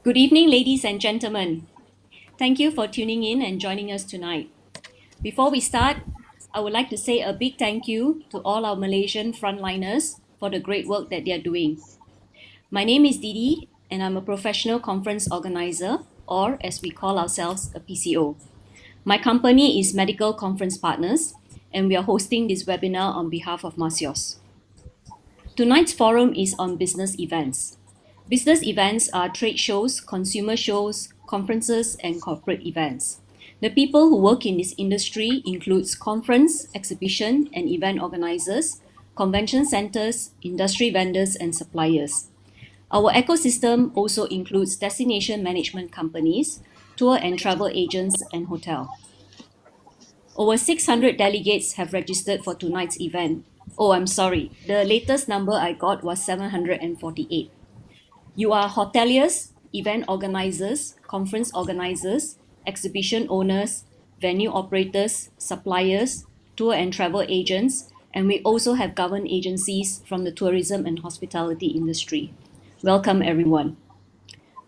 Good evening, ladies and gentlemen. Thank you for tuning in and joining us tonight. Before we start, I would like to say a big thank you to all our Malaysian frontliners for the great work that they are doing. My name is Didi, and I'm a professional conference organizer, or as we call ourselves, a PCO. My company is Medical Conference Partners, and we are hosting this webinar on behalf of MACEOS. Tonight's forum is on business events. Business events are trade shows, consumer shows, conferences, and corporate events. The people who work in this industry includes conference, exhibition, and event organizers, convention centers, industry vendors, and suppliers. Our ecosystem also includes destination management companies, tour and travel agents, and hotel. Over 600 delegates have registered for tonight's event. Oh, I'm sorry. The latest number I got was 748. You are hoteliers, event organizers, conference organizers, exhibition owners, venue operators, suppliers, tour and travel agents, and we also have government agencies from the tourism and hospitality industry. Welcome, everyone.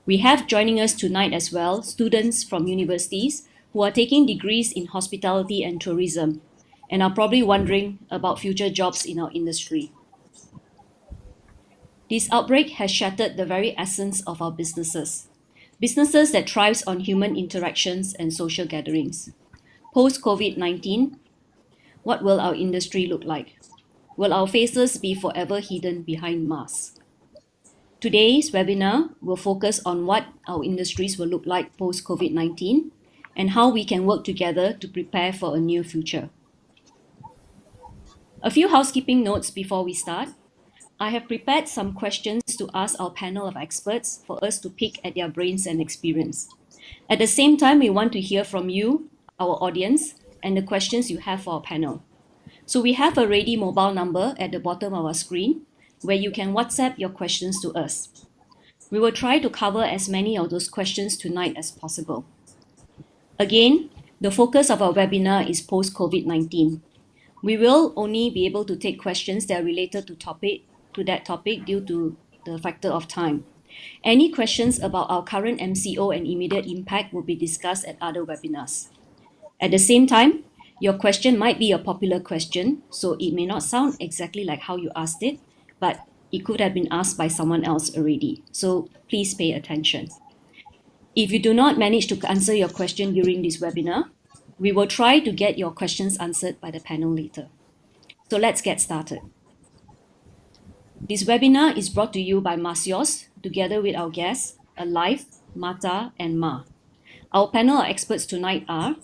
We have joining us tonight as well students from universities who are taking degrees in hospitality and tourism and are probably wondering about future jobs in our industry. This outbreak has shattered the very essence of our businesses. Businesses that thrives on human interactions and social gatherings. Post-COVID-19, what will our industry look like? Will our faces be forever hidden behind masks? Today's webinar will focus on what our industries will look like post-COVID-19 and how we can work together to prepare for a new future. A few housekeeping notes before we start. I have prepared some questions to ask our panel of experts for us to pick at their brains and experience. At the same time, we want to hear from you, our audience, and the questions you have for our panel. So we have a ready mobile number at the bottom of our screen where you can WhatsApp your questions to us. We will try to cover as many of those questions tonight as possible. Again, the focus of our webinar is post-COVID-19. We will only be able to take questions that are related to that topic due to the factor of time. Any questions about our current MCO and immediate impact will be discussed at other webinars. At the same time, your question might be a popular question, so it may not sound exactly like how you asked it, but it could have been asked by someone else already. So please pay attention. If you do not manage to answer your question during this webinar, we will try to get your questions answered by the panel later. So let's get started. This webinar is brought to you by MACEOS, together with our guests, ALIFE, MATTA, and MA. Our panel of experts tonight are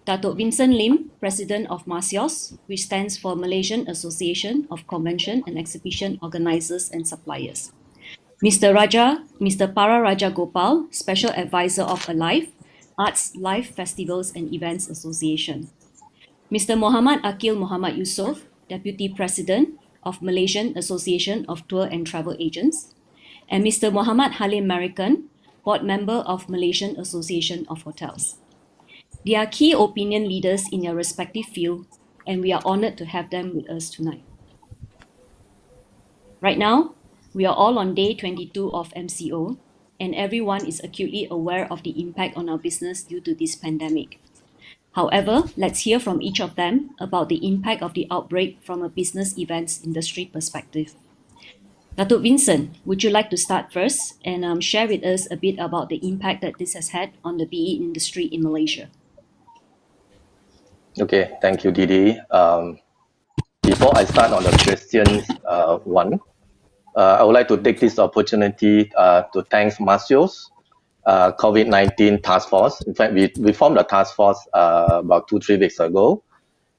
Dato Vincent Lim, President of MACEOS, which stands for Malaysian Association of Convention and Exhibition Organisers and Suppliers. Mr. Para Rajagopal, Special Advisor of ALIFE, Arts, Life, Festivals and Events Association. Mr. Mohamad Akil Muhammad Yusof, Deputy President of Malaysian Association of Tour and Travel Agents. And Mr. Mohamad Halim Merican, Board Member of Malaysian Association of Hotels. They are key opinion leaders in their respective field, and we are honored to have them with us tonight. Right now, we are all on day 22 of MCO, and everyone is acutely aware of the impact on our business due to this pandemic. However, let's hear from each of them about the impact of the outbreak from a business events industry perspective. Dato Vincent, would you like to start first and share with us a bit about the impact that this has had on the BE industry in Malaysia? Okay, thank you, Didi. Before I start on the questions one, I would like to take this opportunity to thank MACEOS COVID-19 task force. In fact, we formed a task force about 2-3 weeks ago,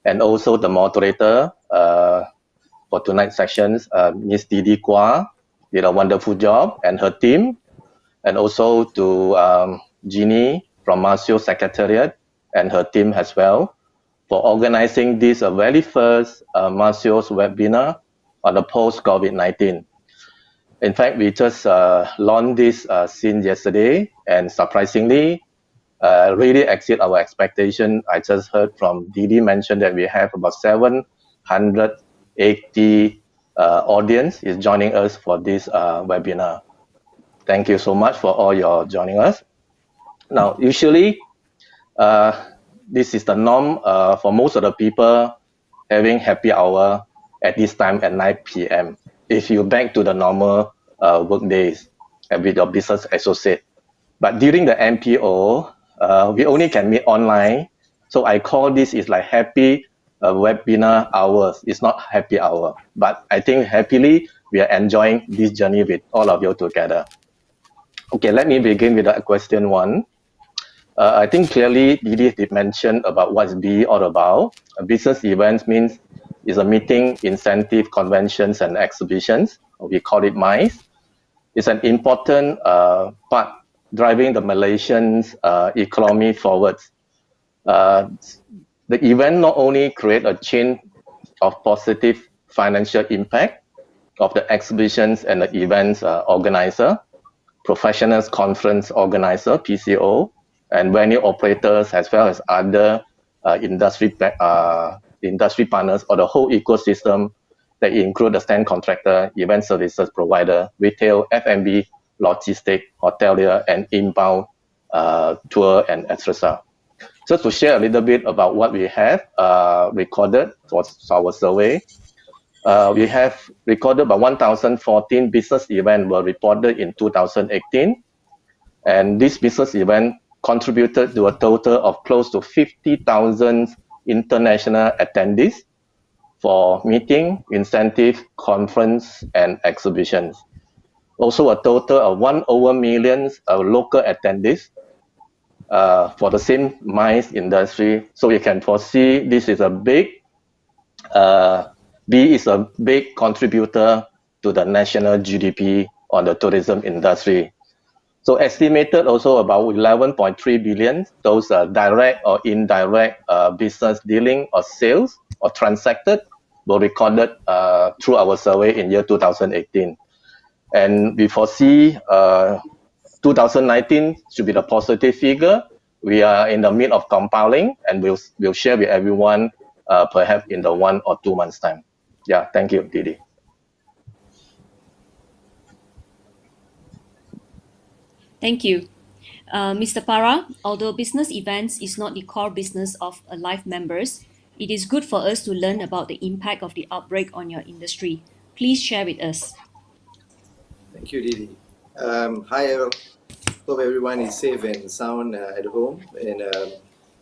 and also the moderator for tonight's sessions, Miss Didi Quah, did a wonderful job, and her team, and also to Jeannie from MACEOS Secretariat and her team as well, for organizing this very first MACEOS webinar on the post-COVID-19. In fact, we just launched this since yesterday, and surprisingly, really exceed our expectation. I just heard from Didi mention that we have about 780 audience is joining us for this webinar. Thank you so much for all your joining us. Now, usually, this is the norm for most of the people having happy hour at this time at 9 p.m. if you back to the normal work days with your business associate. But during the MPO, we only can meet online. So I call this is like happy webinar hours. It's not happy hour, but I think happily we are enjoying this journey with all of you together. Okay, let me begin with the question one. I think clearly Didi did mention about what's BE all about. A business events means is a meeting, incentive, conventions, and exhibitions. We call it MICE. It's an important part driving the Malaysian economy forwards. The event not only create a chain of positive financial impact of the exhibitions and the events organizer, professionals conference organizer, PCO, and venue operators, as well as other industry partners, or the whole ecosystem that include the stand contractor, event services provider, retail, F&B, logistic, hotelier, and inbound tour and etc. Just to share a little bit about what we have recorded for our survey. We have recorded about 1,014 business events were reported in 2018. And this business event contributed to a total of close to 50,000 international attendees for meeting, incentive, conference, and exhibitions. Also a total of 1/million local attendees for the same MICE industry. So you can foresee this is a big, B is a big contributor to the national GDP on the tourism industry. So estimated also about 11.3 billion, those are direct or indirect business dealing or sales or transacted were recorded through our survey in year 2018. And we foresee 2019 should be the positive figure. We are in the mid of compiling, and we'll share with everyone perhaps in the 1 or 2 months time. Yeah, thank you, Didi. Thank you. Mr. Para, although business events is not the core business of ALIFE members, it is good for us to learn about the impact of the outbreak on your industry. Please share with us. Thank you, Didi. Hi, hope everyone is safe and sound at home. And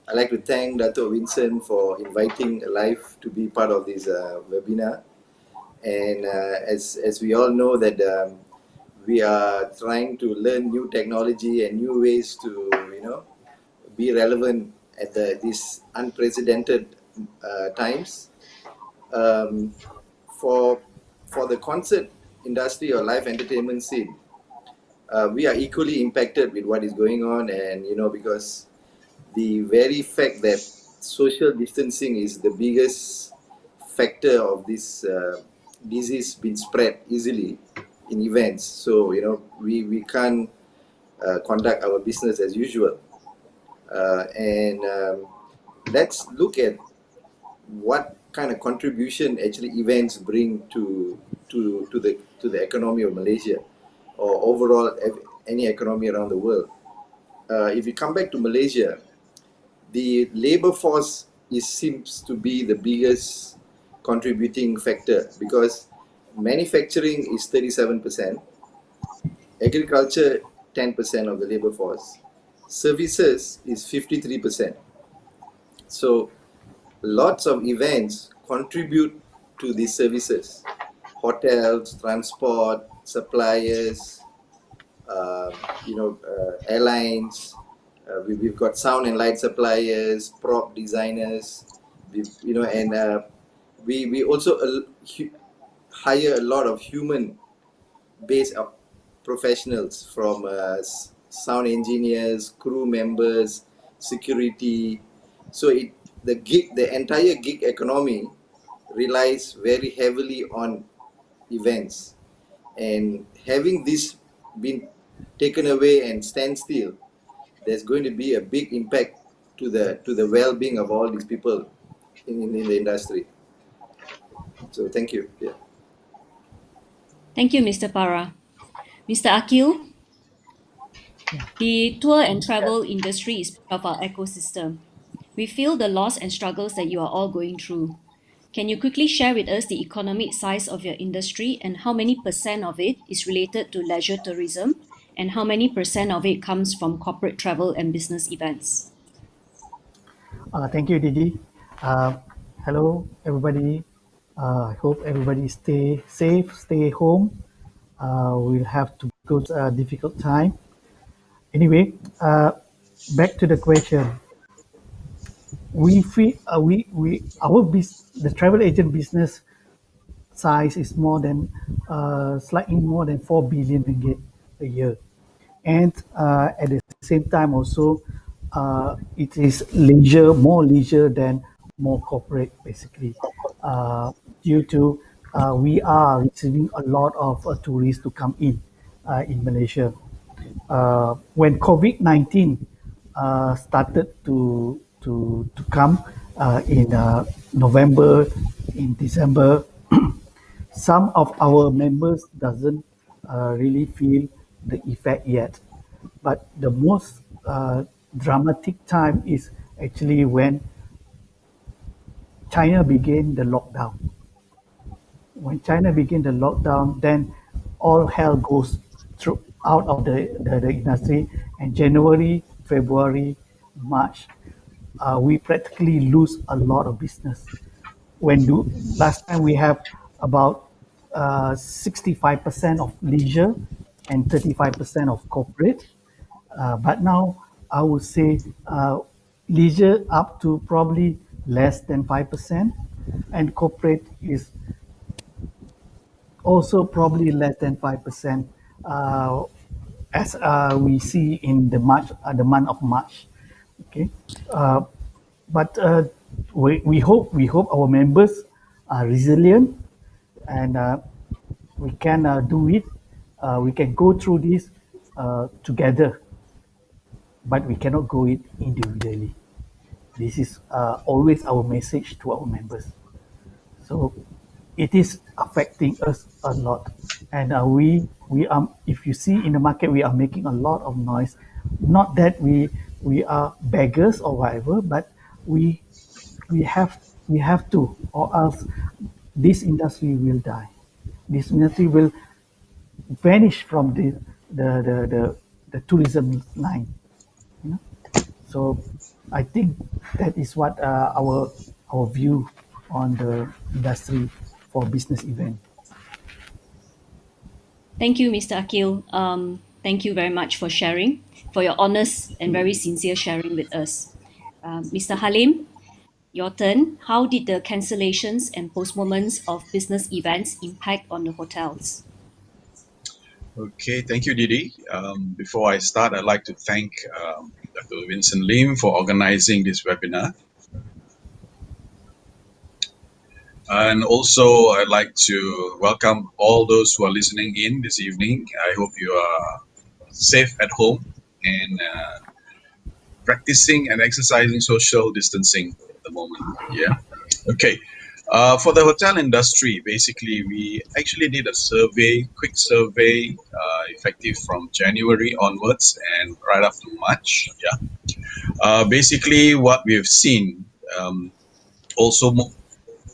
I'd like to thank Dato Vincent for inviting ALIFE to be part of this webinar. And as we all know that we are trying to learn new technology and new ways to, be relevant at these unprecedented times. For the concert industry or live entertainment scene, we are equally impacted with what is going on, and because the very fact that social distancing is the biggest factor of this disease being spread easily in events. So we can't conduct our business as usual, and let's look at what kind of contribution actually events bring to the economy of Malaysia, or overall any economy around the world. If you come back to Malaysia, the labor force seems to be the biggest contributing factor, because manufacturing is 37%, agriculture 10% of the labor force, services is 53%. So lots of events contribute to these services: hotels, transport, suppliers, airlines. We've got sound and light suppliers, prop designers, and we also hire a lot of human-based professionals, from sound engineers, crew members, security. So the entire gig economy relies very heavily on events, and having this been taken away and stand still, there's going to be a big impact to the well-being of all these people in the industry. So thank you. Yeah. Thank you, Mr. Para. Mr. Akil, The tour and travel industry is part of our ecosystem. We feel the loss and struggles that you are all going through. Can you quickly share with us the economic size of your industry and how many percent of it is related to leisure tourism and how many percent of it comes from corporate travel and business events? Thank you, Didi. Hello, everybody. I hope everybody stay safe, stay home. We'll have to go through a difficult time. Anyway, back to the question. We feel the travel agent business size is more than slightly more than 4 billion ringgit a year, and at the same time also it is more leisure than more corporate basically, due to we are receiving a lot of tourists to come in Malaysia. When COVID-19 started to come in November, in December, some of our members doesn't really feel the effect yet. But the most dramatic time is actually when China began the lockdown. When China began the lockdown, then all hell goes through out of the industry. And January, February, March, we practically lose a lot of business. Last time we have about 65% of leisure and 35% of corporate. But now I would say leisure up to probably less than 5%, and corporate is also probably less than 5%, as we see in the month of March. Okay, but we hope our members are resilient, and we can do it. We can go through this together, but we cannot go it individually. This is always our message to our members. So it is affecting us a lot, and we are. If you see in the market, we are making a lot of noise. Not that we are beggars or whatever, but we we have to, or else this industry will die. This industry will vanish from the tourism line. You know? So I think that is what our view on the industry for business event. Thank you, Mr. Akil. Thank you very much for sharing, for your honest and very sincere sharing with us. Mr. Halim, your turn. How did the cancellations and postponements of business events impact on the hotels? Okay, thank you, Didi. Before I start, I'd like to thank Dr. Vincent Lim for organizing this webinar. And also, I'd like to welcome all those who are listening in this evening. I hope you are safe at home and practicing and exercising social distancing at the moment. Yeah. Okay. For the hotel industry, basically, we actually did a survey, quick survey, effective from January onwards and right up to March. Yeah. Basically, what we've seen, also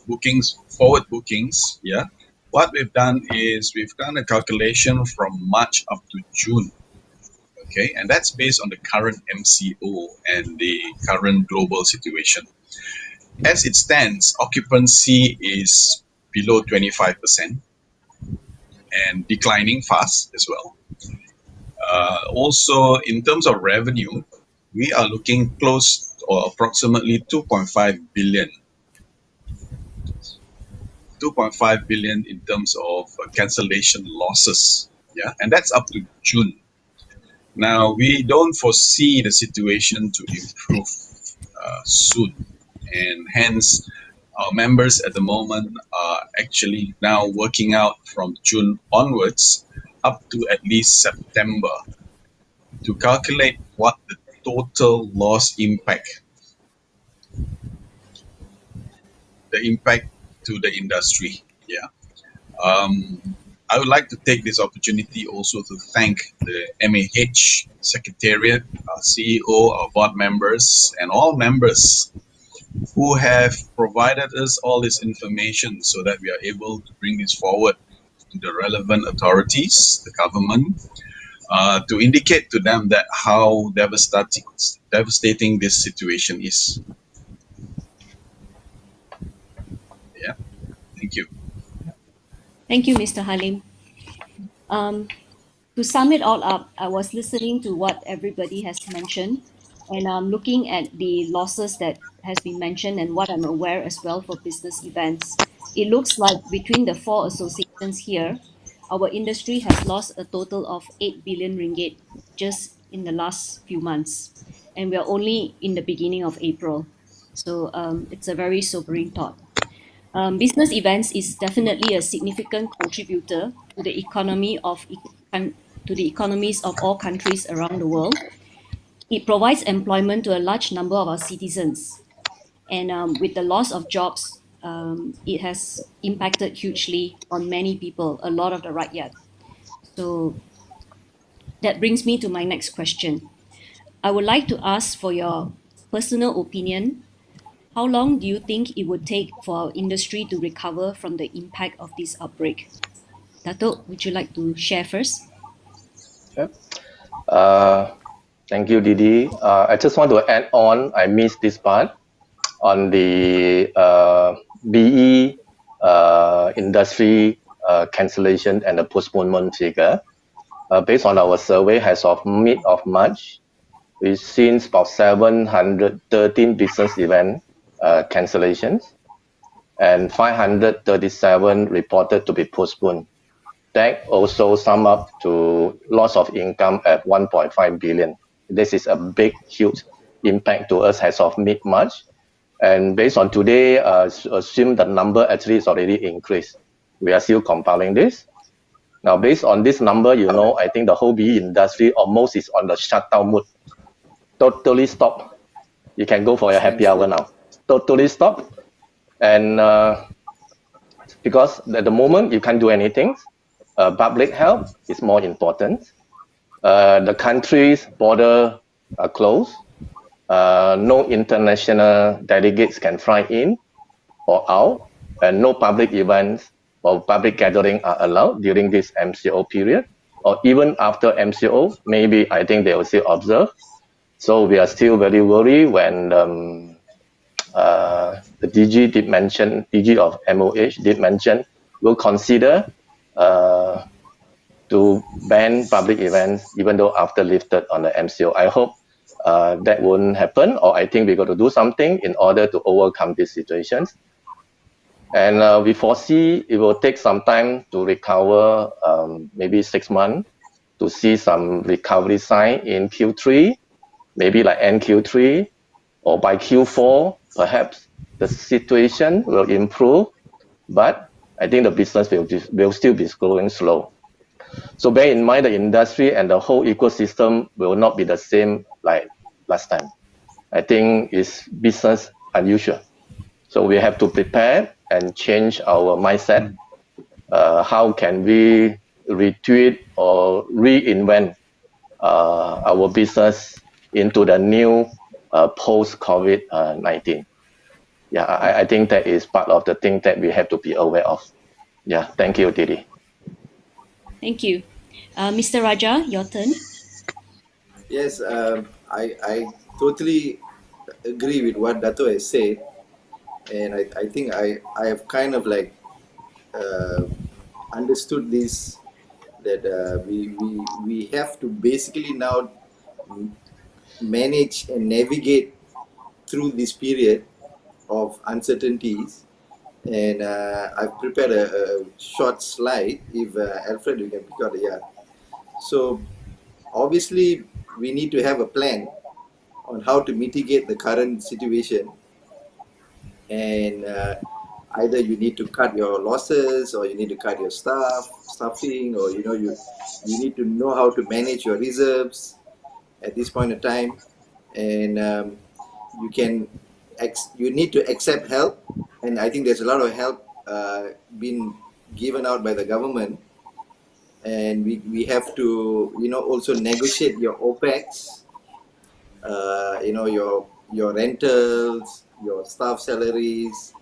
bookings, forward bookings. Yeah. What we've done is we've done a calculation from March up to June. Okay, and that's based on the current MCO and the current global situation. As it stands, occupancy is below 25% and declining fast as well. Also, in terms of revenue, we are looking close or approximately 2.5 billion. 2.5 billion in terms of cancellation losses. Yeah, and that's up to June. Now, we don't foresee the situation to improve soon, and hence our members at the moment are actually now working out from June onwards up to at least September to calculate what the total loss impact, the impact to the industry. Yeah. I would like to take this opportunity also to thank the MAH Secretariat, our CEO, our board members, and all members who have provided us all this information so that we are able to bring this forward to the relevant authorities, the government, to indicate to them that how devastating this situation is. Yeah, thank you. Thank you, Mr. Halim. To sum it all up, I was listening to what everybody has mentioned, and I'm looking at the losses that has been mentioned and what I'm aware as well for business events. It looks like between the four associations here, our industry has lost a total of 8 billion ringgit just in the last few months, and we are only in the beginning of April. So it's a very sobering thought. Business events is definitely a significant contributor to the economy to the economies of all countries around the world. It provides employment to a large number of our citizens, and with the loss of jobs, it has impacted hugely on many people, a lot of the rakyat. So that brings me to my next question. I would like to ask for your personal opinion. How long do you think it would take for our industry to recover from the impact of this outbreak? Dato, would you like to share first? Yep. Thank you, Didi. I just want to add on, I missed this part on the BE industry cancellation and the postponement figure. Based on our survey as of mid of March, we've seen about 713 business event cancellations and 537 reported to be postponed. That also sum up to loss of income at 1.5 billion. This is a big, huge impact to us as of mid-March. And based on today, assume the number actually is already increased. We are still compiling this. Now, based on this number, I think the whole BE industry almost is on the shutdown mode. Totally stop. You can go for your happy hour now. Totally stop. And because at the moment you can't do anything, public health is more important. The country's border are closed. No international delegates can fly in or out, and no public events or public gathering are allowed during this MCO period, or even after MCO, maybe I think they will still observe. So we are still very worried when the DG of MOH did mention, will consider to ban public events, even though after lifted on the MCO. I hope that won't happen, or I think we got to do something in order to overcome these situations. And we foresee it will take some time to recover, maybe 6 months, to see some recovery sign in Q3, maybe like end Q3, or by Q4, perhaps the situation will improve, but I think the business will still be growing slow. So bear in mind the industry and the whole ecosystem will not be the same like last time. I think it's business unusual. So we have to prepare and change our mindset. How can we retweet or reinvent our business into the new post-COVID-19? Yeah, I think that is part of the thing that we have to be aware of. Yeah, thank you, Didi. Thank you. Mr. Raja, your turn. Yes, I totally agree with what Dato has said, and I think I have kind of like understood this, that we have to basically now manage and navigate through this period of uncertainties. And I've prepared a short slide. If Alfred, you can pick out, yeah. So obviously we need to have a plan on how to mitigate the current situation, and either you need to cut your losses, or you need to cut your staffing, or you need to know how to manage your reserves at this point in time. And you need to accept help, and I think there's a lot of help being given out by the government and we have to, also negotiate your OPEX, your rentals, your staff salaries.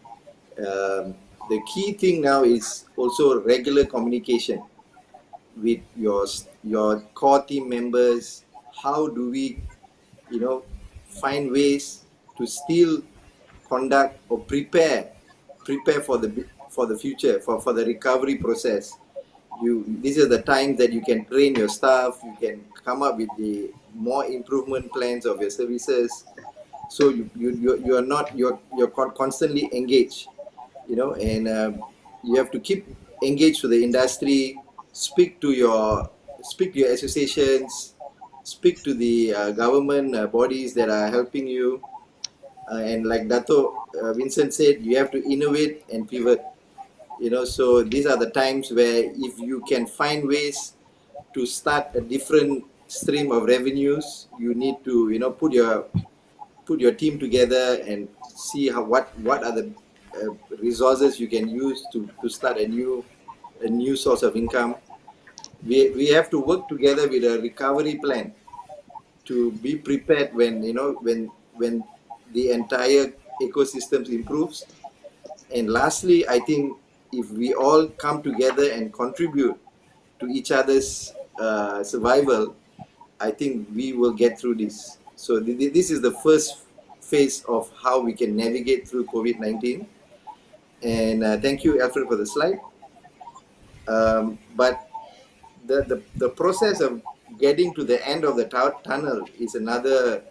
The key thing now is also regular communication with your core team members. How do we, find ways to still conduct or prepare for the future, for the recovery process. These are the times that you can train your staff, you can come up with the more improvement plans of your services, so you're constantly engaged, and you have to keep engaged with the industry, speak to your associations, speak to the government bodies that are helping you, and like Dato Vincent said, you have to innovate and pivot. So these are the times where if you can find ways to start a different stream of revenues, you need to put your team together and see what are the resources you can use to start a new source of income. We have to work together with a recovery plan to be prepared when when the entire ecosystem improves. And lastly, I think if we all come together and contribute to each other's survival, I think we will get through this. So this is the first phase of how we can navigate through COVID-19. And thank you, Alfred, for the slide. But the process of getting to the end of the tunnel is another,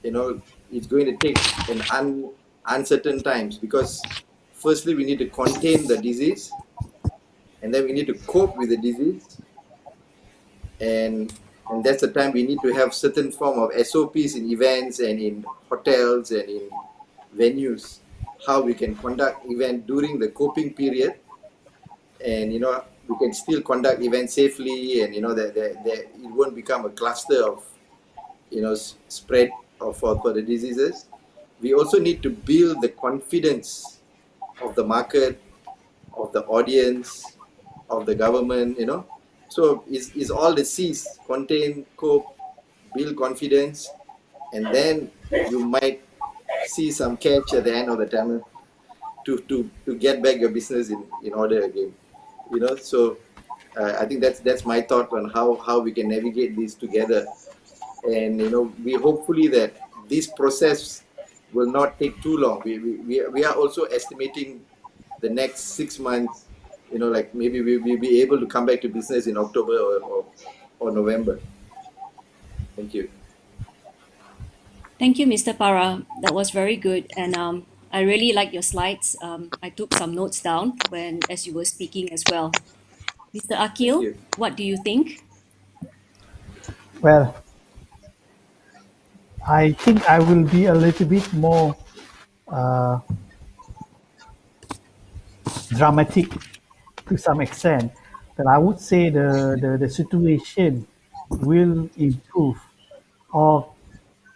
it's going to take an uncertain times, because firstly we need to contain the disease, and then we need to cope with the disease, and that's the time we need to have certain form of SOPs in events and in hotels and in venues, how we can conduct event during the coping period, and we can still conduct events safely, and that it won't become a cluster of spread for the diseases. We also need to build the confidence of the market, of the audience, of the government, So it's all the C's: contain, cope, build confidence, and then you might see some catch at the end of the tunnel to get back your business in order again. So I think that's my thought on how we can navigate this together. And we hopefully that this process will not take too long. We are also estimating the next 6 months, like maybe we'll be able to come back to business in October or November. Thank you. Thank you, Mr. Para. That was very good. And I really like your slides. I took some notes down as you were speaking as well. Mr. Akil, what do you think? Well, I think I will be a little bit more dramatic to some extent. That I would say the situation will improve, or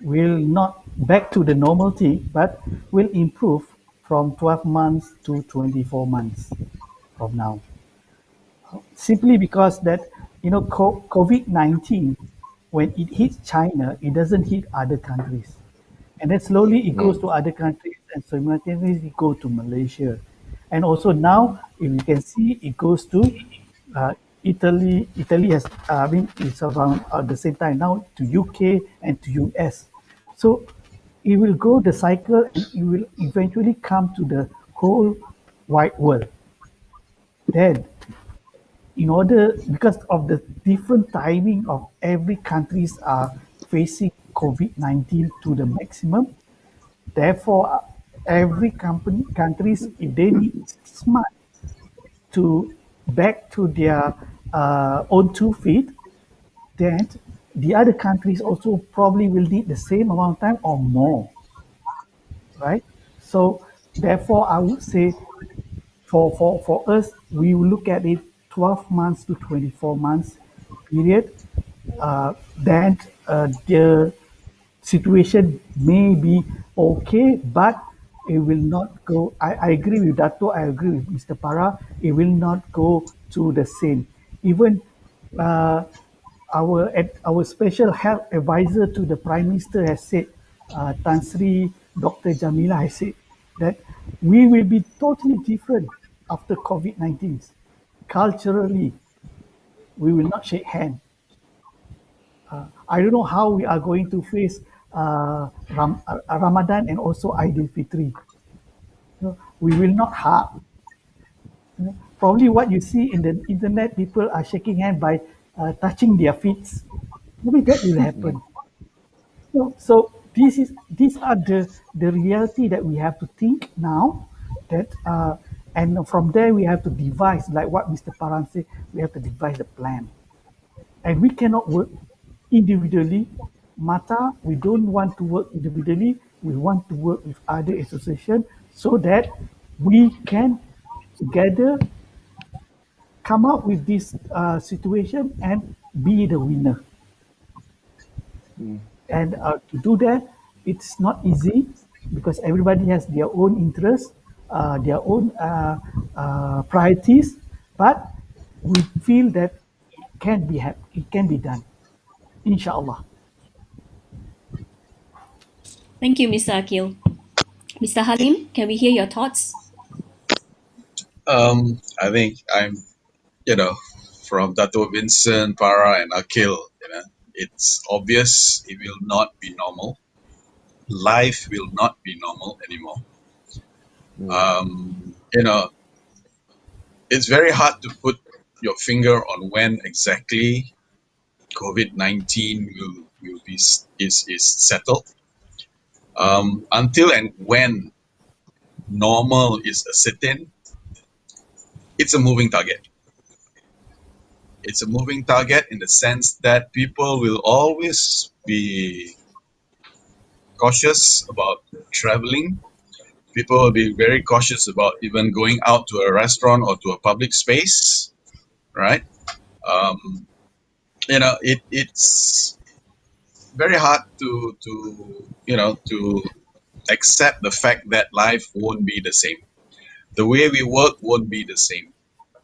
will not back to the normality, but will improve from 12 months to 24 months from now. Simply because that, COVID-19, when it hits China, it doesn't hit other countries. And then slowly it goes to other countries, and simultaneously it goes to Malaysia. And also now, if you can see, it goes to Italy. Italy has, it's around at the same time now to UK and to US. So it will go the cycle, and it will eventually come to the whole wide world. Then, because of the different timing of every countries are facing COVID-19 to the maximum, therefore every countries, if they need 6 months to back to their own 2 feet, then the other countries also probably will need the same amount of time or more, right? So therefore I would say for us, we will look at it 12 months to 24 months period. Then the situation may be okay, but it will not go. I agree with Dato. I agree with Mr. Para. It will not go to the same. Even our special health advisor to the Prime Minister has said, Tan Sri Dr. Jamila has said that we will be totally different after COVID-19. Culturally, we will not shake hands. I don't know how we are going to face Ramadan and also Eid al-Fitri. We will not hug. Probably what you see in the internet, people are shaking hands by touching their feet. Maybe that will happen. So these are the reality that we have to think now. That and from there we have to devise, like what Mr. Paran said, we have to devise a plan. And we cannot work individually. MATTA, we don't want to work individually. We want to work with other associations so that we can together come up with this situation and be the winner. And to do that, it's not easy because everybody has their own interests, their own priorities, but we feel that it can be done, inshallah. Thank you, Mr. Akil. Mr. Halim, can we hear your thoughts? I think from Dato, Vincent, Para, and Akil, it's obvious it will not be normal. Life will not be normal anymore. It's very hard to put your finger on when exactly COVID-19 will be is settled. Until and when normal is ascertained, it's a moving target. It's a moving target in the sense that people will always be cautious about traveling. People will be very cautious about even going out to a restaurant or to a public space, right? It's very hard to accept the fact that life won't be the same. The way we work won't be the same.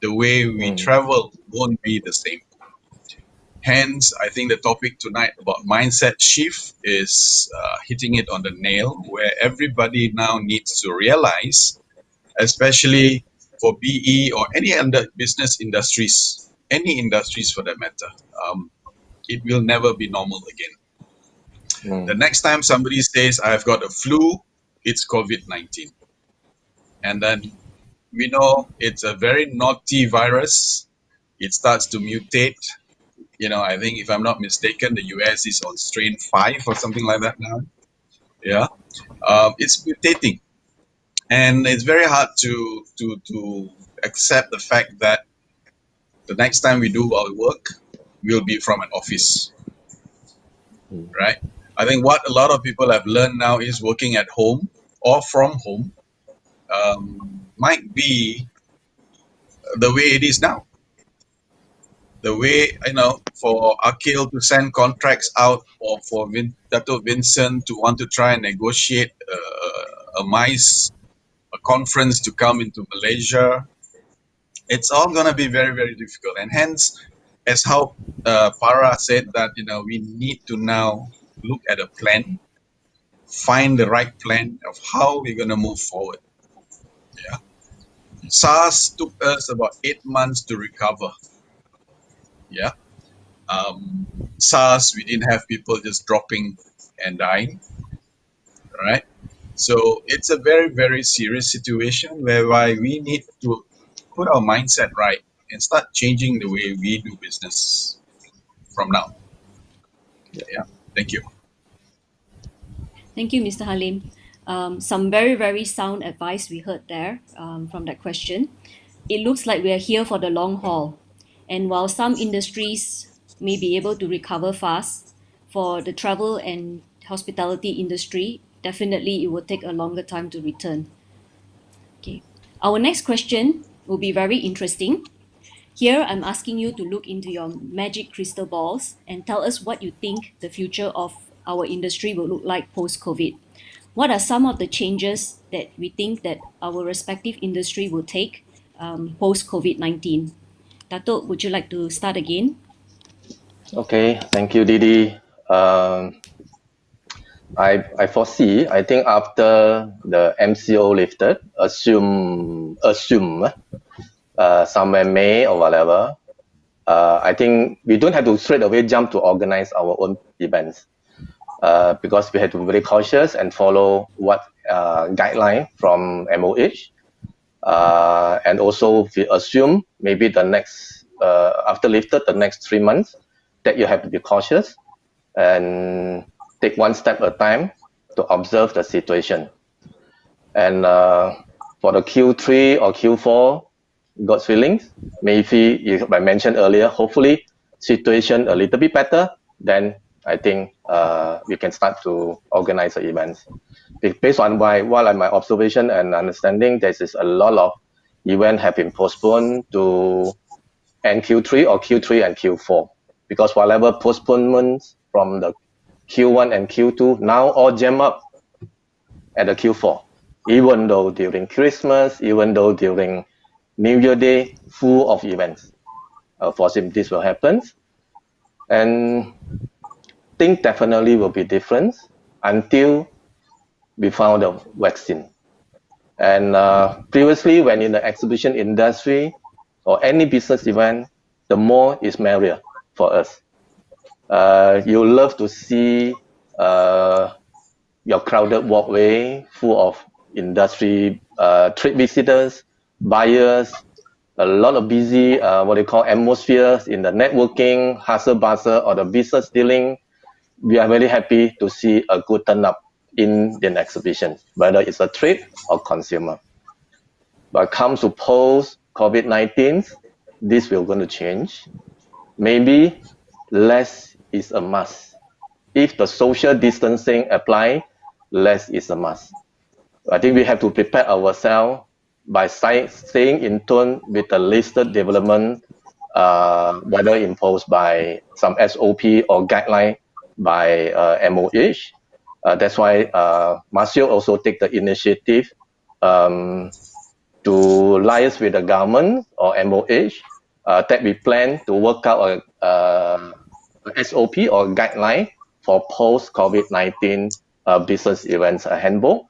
The way we travel won't be the same. Hence, I think the topic tonight about mindset shift is hitting it on the nail, where everybody now needs to realize, especially for BE or any other business industries, any industries for that matter, it will never be normal again. The next time somebody says, I've got a flu, it's COVID-19. And then we know it's a very naughty virus. It starts to mutate. I think if I'm not mistaken, the US is on strain 5 or something like that now. Yeah, it's mutating, and it's very hard to accept the fact that the next time we do our work, we'll be from an office, right? I think what a lot of people have learned now is working at home or from home might be the way it is now. The way, for Akil to send contracts out, or for Dato Vincent to want to try and negotiate a MICE, a conference to come into Malaysia, it's all going to be very, very difficult. And hence, as how Para said that, we need to now look at a plan, find the right plan of how we're going to move forward. Yeah. SARS took us about 8 months to recover. Yeah. SARS, we didn't have people just dropping and dying, right? So it's a very, very serious situation whereby we need to put our mindset right and start changing the way we do business from now. Yeah. Thank you. Thank you, Mr. Halim. Some very, very sound advice we heard there from that question. It looks like we are here for the long haul. And while some industries may be able to recover fast, for the travel and hospitality industry, definitely it will take a longer time to return. Okay. Our next question will be very interesting. Here, I'm asking you to look into your magic crystal balls and tell us what you think the future of our industry will look like post-COVID. What are some of the changes that we think that our respective industry will take post-COVID-19? Dato, would you like to start again? Okay, thank you, Didi. I foresee, I think after the MCO lifted, assume somewhere May or whatever, I think we don't have to straight away jump to organize our own events, because we have to be very cautious and follow what guideline from MOH. And also we assume maybe the next, after lifted, the next 3 months, that you have to be cautious and take one step at a time to observe the situation. And for the Q3 or Q4, God's feelings, maybe, if I mentioned earlier, hopefully situation a little bit better, then I think we can start to organize the events. Based on my observation and understanding, there is a lot of events have been postponed to end Q3 or Q3 and Q4, because whatever postponements from the Q1 and Q2 now all jam up at the Q4, even though during Christmas, even though during New Year Day, full of events. For some, this will happen, and things definitely will be different until we found a vaccine. And previously, when in the exhibition industry or any business event, the more is merrier for us. You love to see your crowded walkway full of industry trade visitors, buyers, a lot of busy what they call atmospheres in the networking, hustle bustle, or the business dealing. We are very happy to see a good turnout in the exhibition, whether it's a trade or consumer. But comes to post COVID-19, this will going to change. Maybe less is a must. If the social distancing apply, less is a must. I think we have to prepare ourselves by staying in tune with the listed development, whether imposed by some SOP or guideline by MOH. That's why MACEOS also take the initiative to liaise with the government or MOH that we plan to work out a SOP or guideline for post-COVID-19 business events handbook.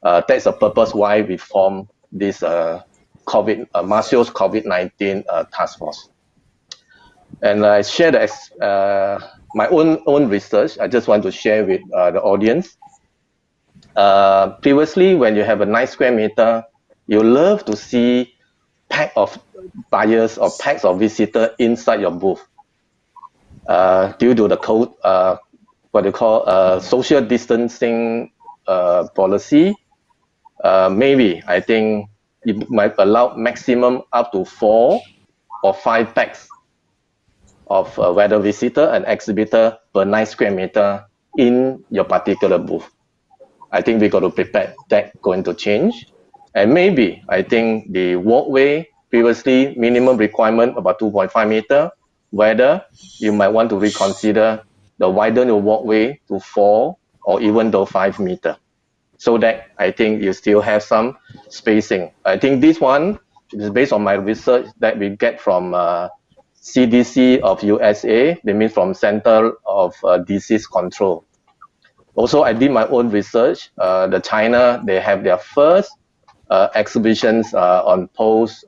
That's the purpose why we formed this MACEOS COVID-19 task force. And I share my own research. I just want to share with the audience. Previously, when you have a nice square meter, you love to see pack of buyers or packs of visitors inside your booth. Due to the code, what they call social distancing policy, maybe I think it might allow maximum up to 4 or 5 packs of whether visitor and exhibitor per 9 square meter in your particular booth. I think we got to prepare that going to change. And maybe I think the walkway previously minimum requirement about 2.5 meter, whether you might want to reconsider the widen your walkway to 4 or even though 5 meter, so that I think you still have some spacing. I think this one is based on my research that we get from CDC of USA, they mean from Center of Disease Control. Also, I did my own research. The China, they have their first exhibitions on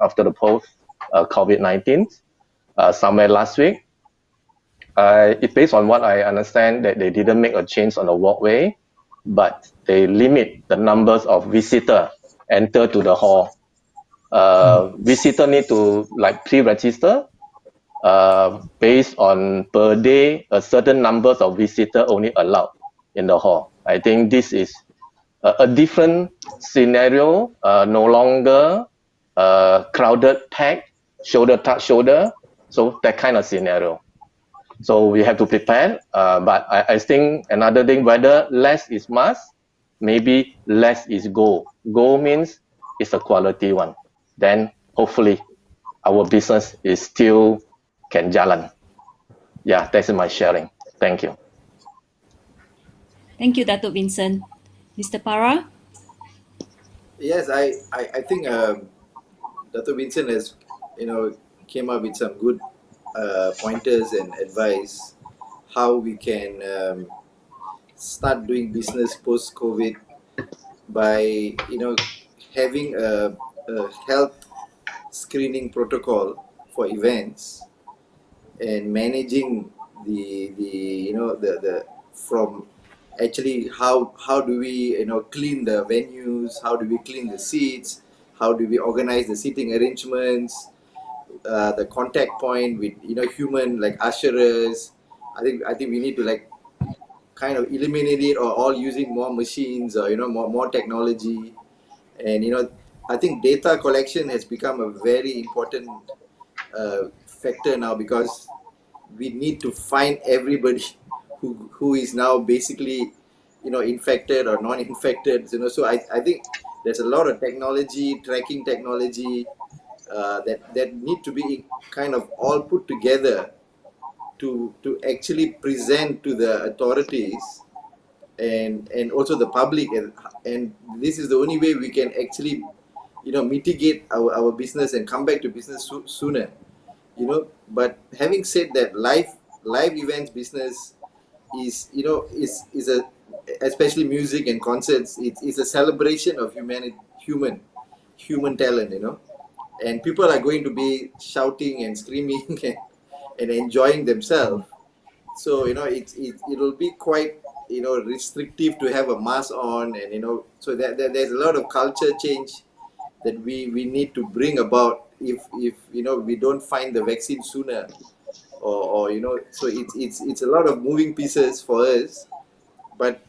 after the post COVID-19 somewhere last week. It's based on what I understand that they didn't make a change on the walkway, but they limit the numbers of visitors enter to the hall. Visitor need to like pre-register based on per day a certain numbers of visitors only allowed in the hall. I think this is a different scenario, no longer crowded, packed, shoulder touch shoulder, so that kind of scenario. So we have to prepare, but I think another thing, whether less is must, maybe less is go. Go means it's a quality one. Then hopefully our business is still can jalan. Yeah, that's my sharing. Thank you. Thank you, Dato Vincent. Mr. Para? Yes, I think Dato Vincent has, came up with some good pointers and advice how we can start doing business post COVID by having a health screening protocol for events and managing the from actually how do we clean the venues, how do we clean the seats, how do we organize the seating arrangements, the contact point with human like usherers. I think we need to like kind of eliminate it, or all using more machines, or more technology. And I think data collection has become a very important factor now, because we need to find everybody who is now basically infected or non-infected. So I think there's a lot of technology, tracking technology, that need to be kind of all put together to actually present to the authorities and also the public, and this is the only way we can actually mitigate our business and come back to business sooner. But having said that, live events business is a, especially music and concerts, it's a celebration of human talent, and people are going to be shouting and screaming and enjoying themselves. So it'll be quite restrictive to have a mask on, and so there's a lot of culture change that we need to bring about if we don't find the vaccine sooner, or so it's a lot of moving pieces for us. But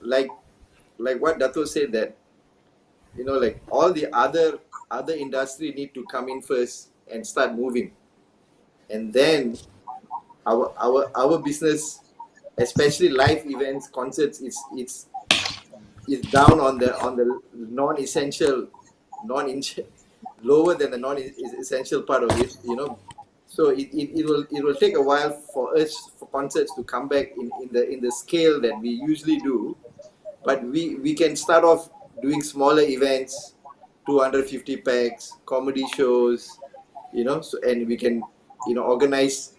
like what Dato said, that like all the other industry need to come in first and start moving, and then our business, especially live events, concerts, it's down on the non-essential, lower than the non-essential part of it. So it will take a while for us, for concerts to come back in the scale that we usually do. But we can start off doing smaller events, 250 packs, comedy shows, so, and we can organize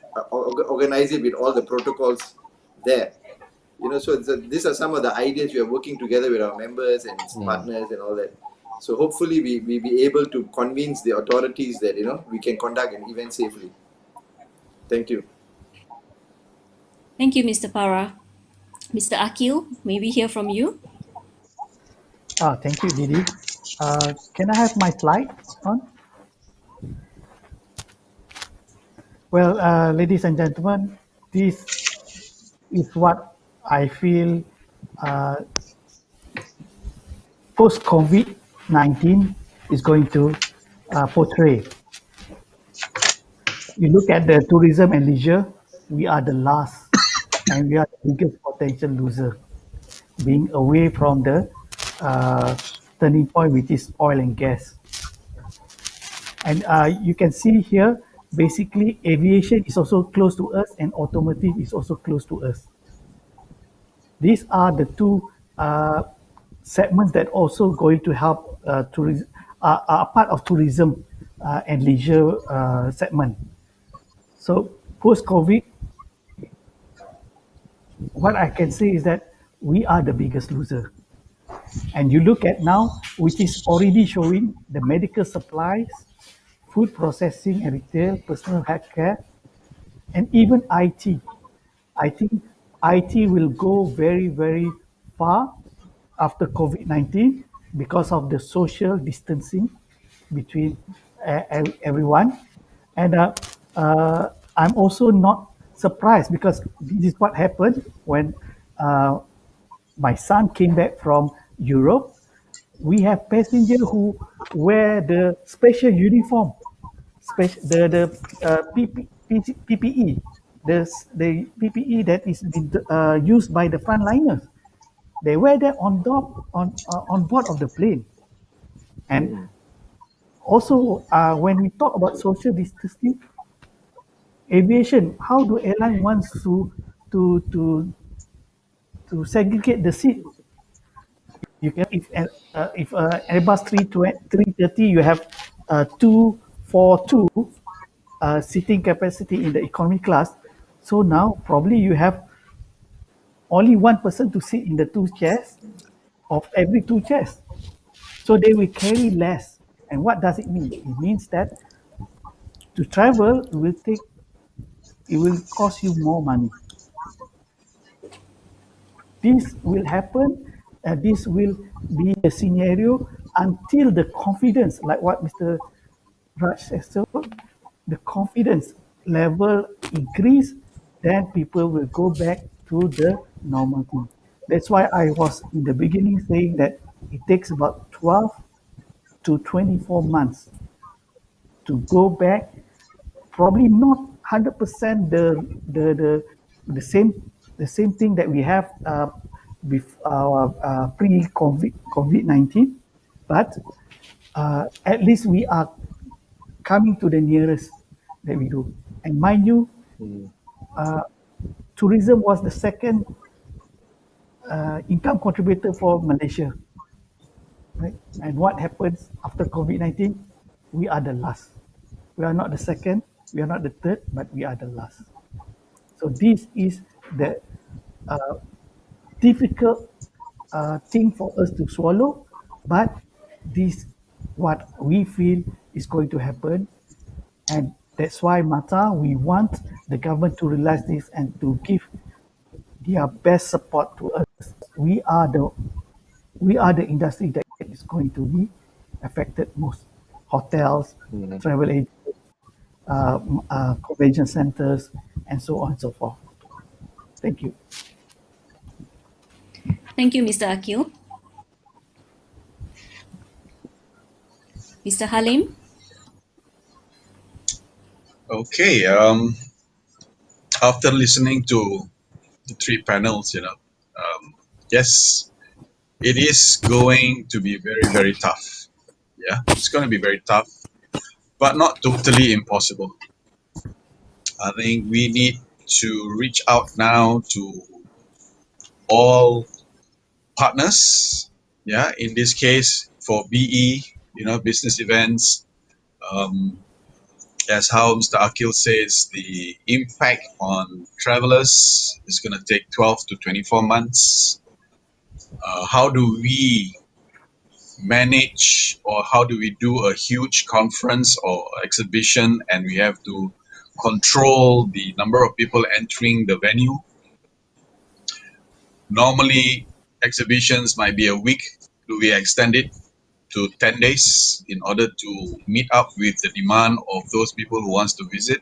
it with all the protocols there. So these are some of the ideas we are working together with our members and partners and all that. So hopefully we be able to convince the authorities that we can conduct an event safely. Thank you. Thank you, Mr. Para. Mr. Akil, may we hear from you? Thank you, Didi. Can I have my slide on? Well, ladies and gentlemen, this is what I feel post-COVID-19 is going to portray. You look at the tourism and leisure, we are the last and we are the biggest potential loser, being away from the turning point, which is oil and gas. And you can see here, basically aviation is also close to us and automotive is also close to us. These are the two segments that also going to help tourism, are part of tourism and leisure segment. So post-COVID, what I can say is that we are the biggest loser. And you look at now, which is already showing the medical supplies, food processing and retail, personal health care, and even IT. I think IT will go very, very far after COVID-19 because of the social distancing between everyone. And I'm also not surprised, because this is what happened when my son came back from Europe. We have passengers who wear the special uniform, the PPE, the PPE that is used by the frontliners. They wear that on board of the plane. And also, when we talk about social distancing, aviation, how do airline wants to segregate the seat? You can, if Airbus 330, you have 242 seating capacity in the economy class. So now probably you have only one person to sit in the two chairs of every two chairs. So they will carry less. And what does it mean? It means that to travel it will cost you more money. This will happen, this will be a scenario until the confidence, like what Mr. Raj said, so the confidence level increase, then people will go back to the normal thing. That's why I was in the beginning saying that it takes about 12 to 24 months to go back. Probably not 100% the same thing that we have pre-COVID-19, but at least we are coming to the nearest that we do. And mind you, tourism was the second income contributor for Malaysia. Right? And what happens after COVID-19? We are the last. We are not the second, we are not the third, but we are the last. So this is the difficult thing for us to swallow, but this what we feel is going to happen. And that's why MATTA, we want the government to realize this and to give their best support to us. We are the industry that is going to be affected most. Hotels, travel agents, convention centers, and so on and so forth. Thank you. Thank you, Mr. Akil. Mr. Halim? Okay. After listening to the three panels, yes, it is going to be very, very tough. Yeah, it's going to be very tough, but not totally impossible. I think we need to reach out now to all partners. Yeah, in this case for BE, business events. As how Mr. Akil says, the impact on travelers is going to take 12 to 24 months. How do we manage, or how do we do a huge conference or exhibition and we have to control the number of people entering the venue? Normally, exhibitions might be a week. Do we extend it to 10 days in order to meet up with the demand of those people who wants to visit?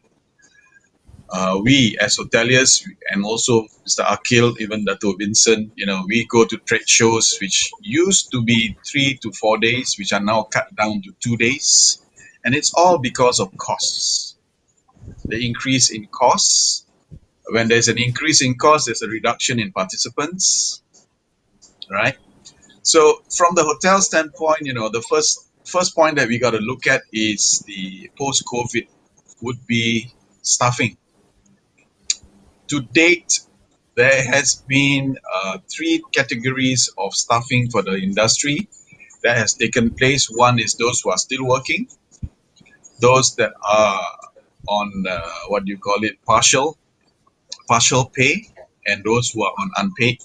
We as hoteliers, and also Mr. Akil, even Dato Vincent, we go to trade shows which used to be 3 to 4 days, which are now cut down to 2 days. And it's all because of costs. The increase in costs. When there's an increase in cost, there's a reduction in participants, right? So from the hotel standpoint, the first point that we got to look at is the post-COVID would be staffing. To date, there has been 3 categories of staffing for the industry that has taken place. One is those who are still working, those that are on partial pay, and those who are on unpaid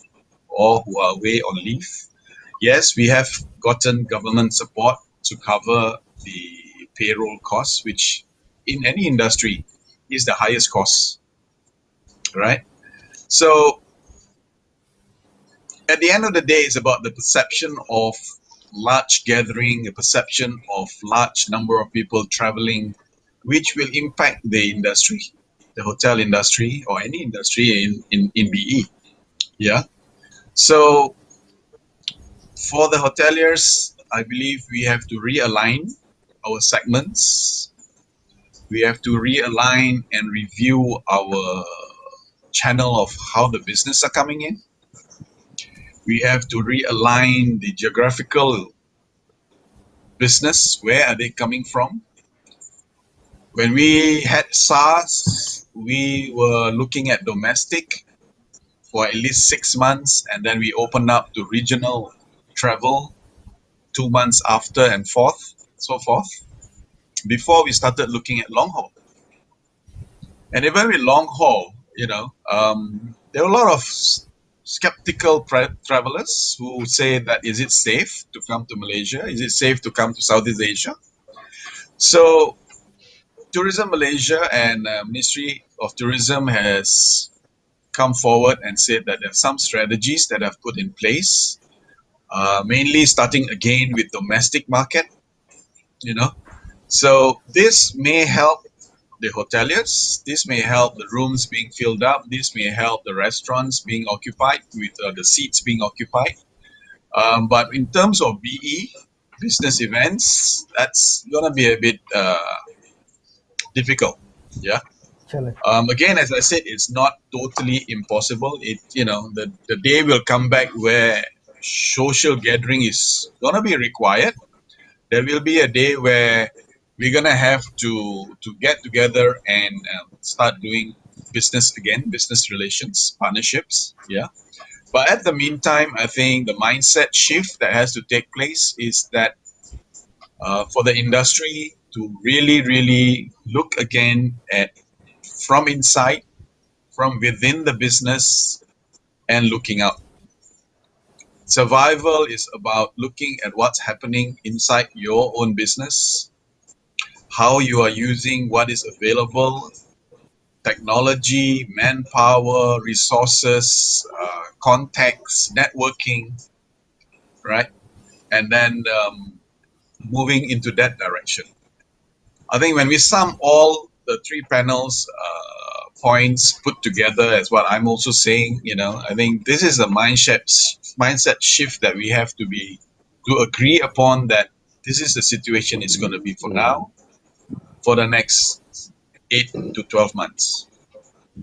or who are away on leave. Yes, we have gotten government support to cover the payroll costs, which in any industry is the highest cost, right? So at the end of the day, it's about the perception of large gathering, a perception of large number of people traveling, which will impact the industry, the hotel industry or any industry in BE. Yeah. So for the hoteliers, I believe we have to realign our segments. We have to realign and review our channel of how the business are coming in. We have to realign the geographical business. Where are they coming from? When we had SARS, we were looking at domestic for at least 6 months, and then we opened up to regional travel 2 months after and so forth, before we started looking at long haul. And even with long haul, there are a lot of skeptical travelers who say that is it safe to come to Malaysia? Is it safe to come to Southeast Asia? So Tourism Malaysia and Ministry of Tourism has come forward and said that there are some strategies that have put in place, mainly starting again with domestic market, So this may help the hoteliers, this may help the rooms being filled up, this may help the restaurants being occupied with the seats being occupied. But in terms of BE, business events, that's going to be a bit difficult. Yeah. Challenge. Again, as I said, it's not totally impossible. The day will come back where social gathering is going to be required. There will be a day where we're going to have to get together and start doing business again, business relations, partnerships. Yeah. But at the meantime, I think the mindset shift that has to take place is that for the industry to really, really look again at from inside, from within the business, and looking out. Survival is about looking at what's happening inside your own business, how you are using what is available, technology, manpower, resources, contacts, networking, right? And then moving into that direction. I think when we sum all the three panels points put together as what I'm also saying, I think this is a mindset shift that we have to agree upon, that this is the situation it's going to be for now, for the next 8 to 12 months.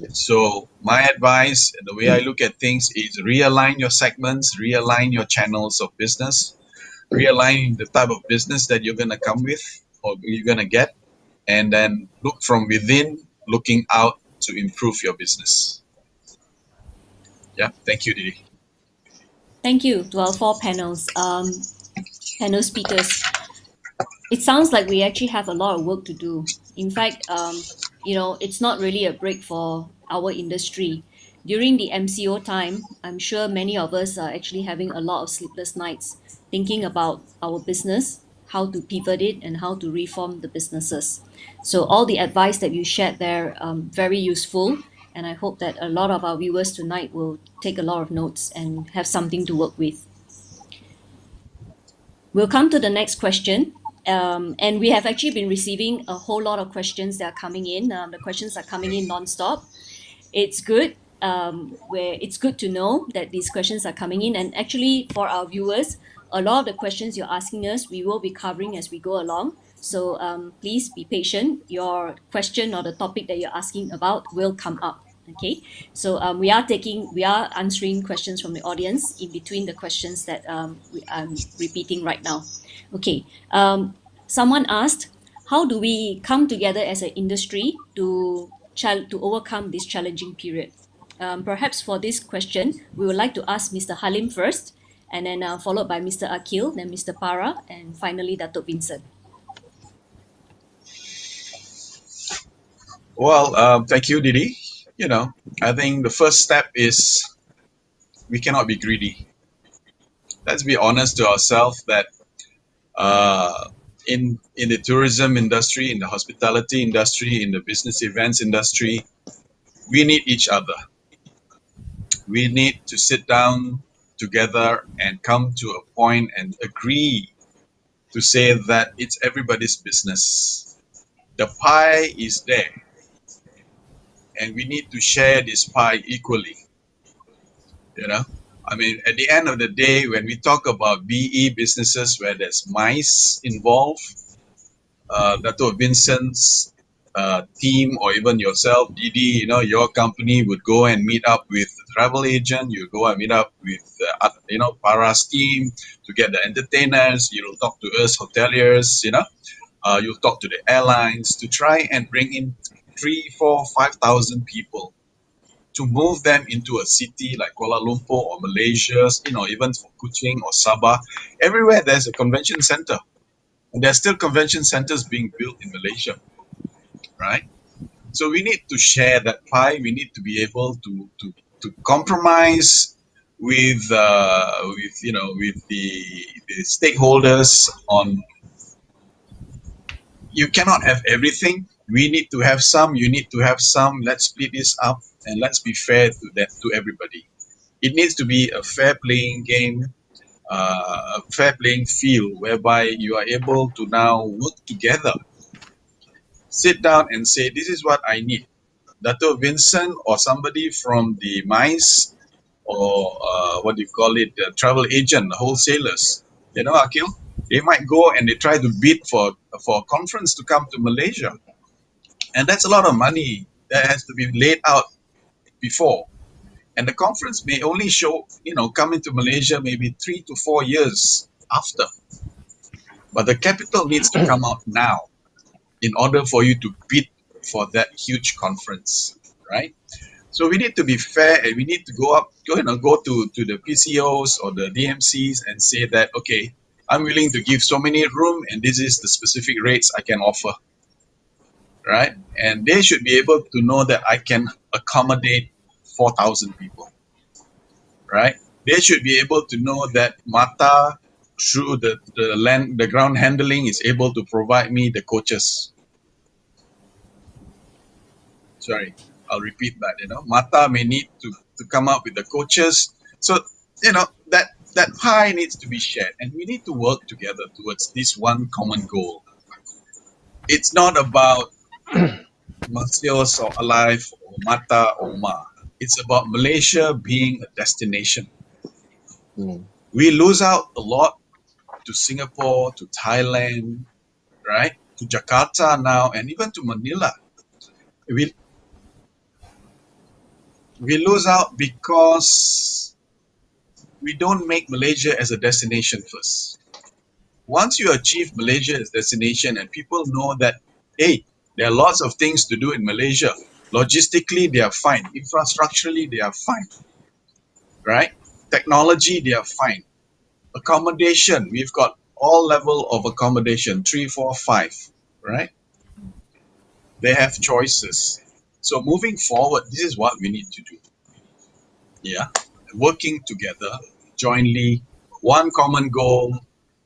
So my advice and the way I look at things is realign your segments, realign your channels of business, realign the type of business that you're going to come with or you're going to get, and then look from within, looking out to improve your business. Yeah, thank you, Didi. Thank you to our four panel speakers. It sounds like we actually have a lot of work to do. In fact, it's not really a break for our industry. During the MCO time, I'm sure many of us are actually having a lot of sleepless nights thinking about our business, how to pivot it, and how to reform the businesses. So all the advice that you shared there, very useful. And I hope that a lot of our viewers tonight will take a lot of notes and have something to work with. We'll come to the next question. And we have actually been receiving a whole lot of questions that are coming in. The questions are coming in non-stop. It's good. Where it's good to know that these questions are coming in. And actually, for our viewers, a lot of the questions you're asking us, we will be covering as we go along. So please be patient. Your question or the topic that you're asking about will come up. Okay. So we are answering questions from the audience in between the questions that I'm repeating right now. Okay. Someone asked, how do we come together as an industry to overcome this challenging period? Perhaps for this question, we would like to ask Mr. Halim first, and then followed by Mr. Akil, then Mr. Para, and finally Dato Vincent. Well, thank you, Didi. I think the first step is we cannot be greedy. Let's be honest to ourselves that in the tourism industry, in the hospitality industry, in the business events industry, we need each other. We need to sit down together and come to a point and agree to say that it's everybody's business. The pie is there, and we need to share this pie equally. I mean, at the end of the day, when we talk about BE businesses where there's MICE involved, Dato Vincent's team, or even yourself, Didi, your company would go and meet up with the travel agent. You go and meet up with, Para's team to get the entertainers. You'll talk to us hoteliers. You'll talk to the airlines to try and bring in 3, 4, 5,000 people to move them into a city like Kuala Lumpur or Malaysia, even for Kuching or Sabah. Everywhere there's a convention center. And there's still convention centers being built in Malaysia, right? So we need to share that pie. We need to be able to compromise with the stakeholders on. You cannot have everything. We need to have some. You need to have some. Let's split this up and let's be fair to everybody. It needs to be a fair playing game, a fair playing field whereby you are able to now work together, sit down and say, this is what I need. Dato Vincent or somebody from the MICE or what do you call it, the travel agent, the wholesalers, Akil, they might go and they try to bid for a conference to come to Malaysia. And that's a lot of money that has to be laid out before. And the conference may only come into Malaysia maybe 3 to 4 years after. But the capital needs to come out now in order for you to bid for that huge conference, right? So we need to be fair, and we need to go to the PCOs or the DMCs and say that, okay, I'm willing to give so many room, and this is the specific rates I can offer, right? And they should be able to know that I can accommodate 4,000 people, right? They should be able to know that MATTA, through the ground handling, is able to provide me the coaches. Sorry, I'll repeat that. MATTA may need to come up with the coaches. So that pie needs to be shared, and we need to work together towards this one common goal. It's not about MACEOS or ALIFE or MATTA or MA. It's about Malaysia being a destination. We lose out a lot to Singapore, to Thailand, right? To Jakarta now, and even to Manila. We lose out because we don't make Malaysia as a destination first. Once you achieve Malaysia as a destination and people know that, hey, there are lots of things to do in Malaysia. Logistically, they are fine. Infrastructurally, they are fine, right? Technology, they are fine. Accommodation, we've got all level of accommodation, 3, 4, 5, right? They have choices. So moving forward, this is what we need to do. Yeah, working together, jointly, one common goal,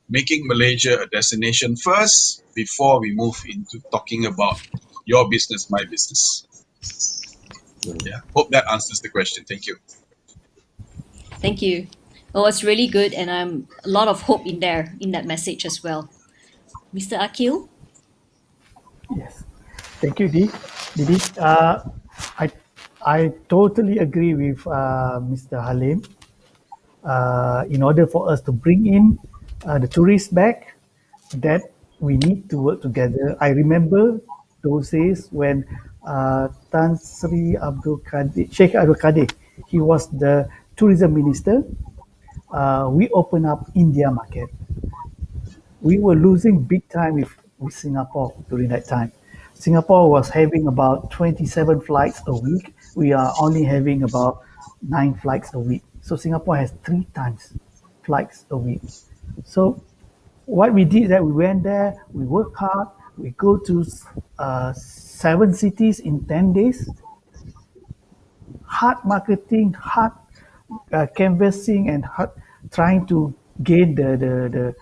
making Malaysia a destination first before we move into talking about your business, my business. Yeah, hope that answers the question. Thank you. Thank you. Oh, it's really good, and I'm a lot of hope in there in that message as well. Mr. Akil? Yes. Thank you, Didi. I totally agree with Mr. Halim. In order for us to bring in the tourists back, that we need to work together. I remember those days when Tan Sri Sheikh Abdul Qadir, he was the tourism minister. We opened up India market. We were losing big time with Singapore during that time. Singapore was having about 27 flights a week. We are only having about 9 flights a week. So Singapore has 3 times flights a week. So what we did that we went there, we worked hard, we go to 7 cities in 10 days. Hard marketing, hard canvassing, and hard trying to gain the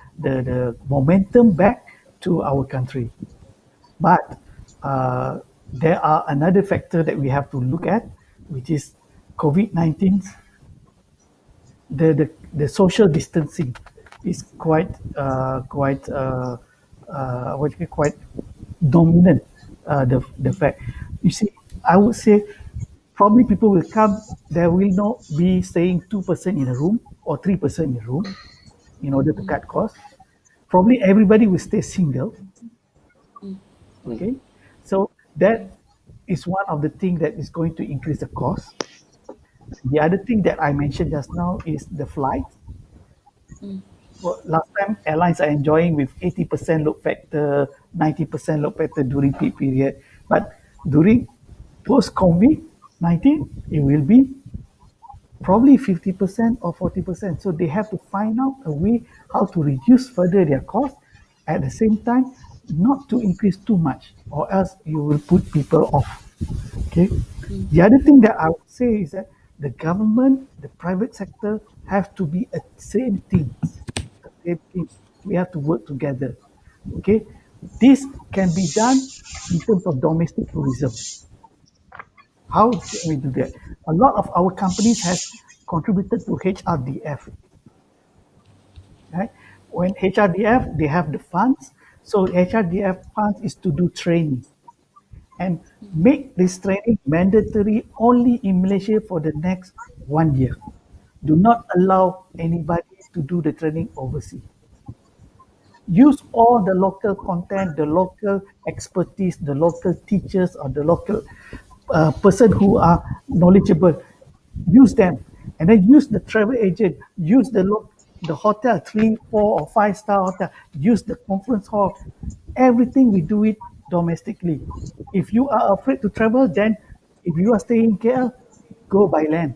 momentum back to our country. But there are another factor that we have to look at, which is COVID-19. The social distancing is quite dominant. The fact, you see, I would say probably people will come. There will not be staying 2% in a room or 3% in a room in order to cut costs. Probably everybody will stay single. Okay, so that is one of the things that is going to increase the cost. The other thing that I mentioned just now is the flight. Well, last time airlines are enjoying with 80% load factor, 90% load factor during peak period, but during post COVID-19, it will be probably 50% or 40%. So they have to find out a way how to reduce further their cost, at the same time not to increase too much, or else you will put people off. Okay. The other thing that I would say is that the government, the private sector have to be a same team. The same team. We have to work together. Okay. This can be done in terms of domestic tourism. How can we do that? A lot of our companies has contributed to HRDF. Right? When HRDF, they have the funds. So HRDF funds is to do training and make this training mandatory only in Malaysia for the next 1 year. Do not allow anybody to do the training overseas. Use all the local content, the local expertise, the local teachers or the local person who are knowledgeable. Use them, and then use the travel agent. Use the hotel, 3, 4, or 5 star hotel. Use the conference hall. Everything we do it domestically. If you are afraid to travel, then if you are staying in KL, go by land.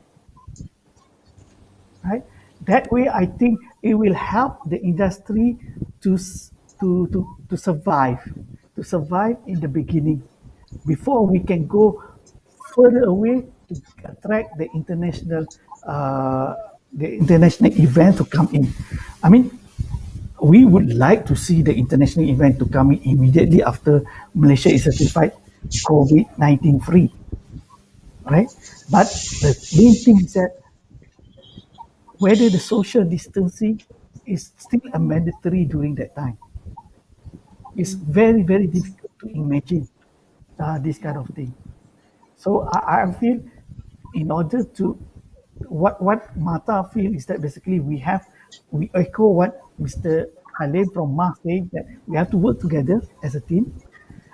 Right? That way, I think it will help the industry to to survive in the beginning, before we can go further away to attract the international event to come in. I mean, we would like to see the international event to come in immediately after Malaysia is certified COVID-19 free, right? But the main thing is that whether the social distancing is still a mandatory during that time. It's very, very difficult to imagine this kind of thing. So I feel in order to, what MATTA feel is that basically we echo what Mr. Halim from MAS saying, that we have to work together as a team,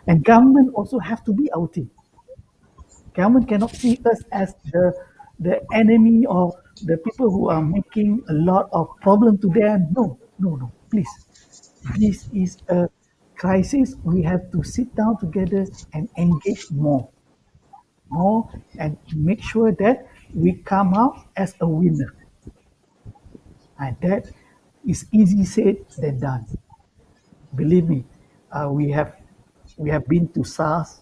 and government also have to be our team. Government cannot see us as the enemy or the people who are making a lot of problem to them. No, no, no, please. This is a crisis. We have to sit down together and engage more, and make sure that we come out as a winner. And that is easy said than done. Believe me, we have been to SARS,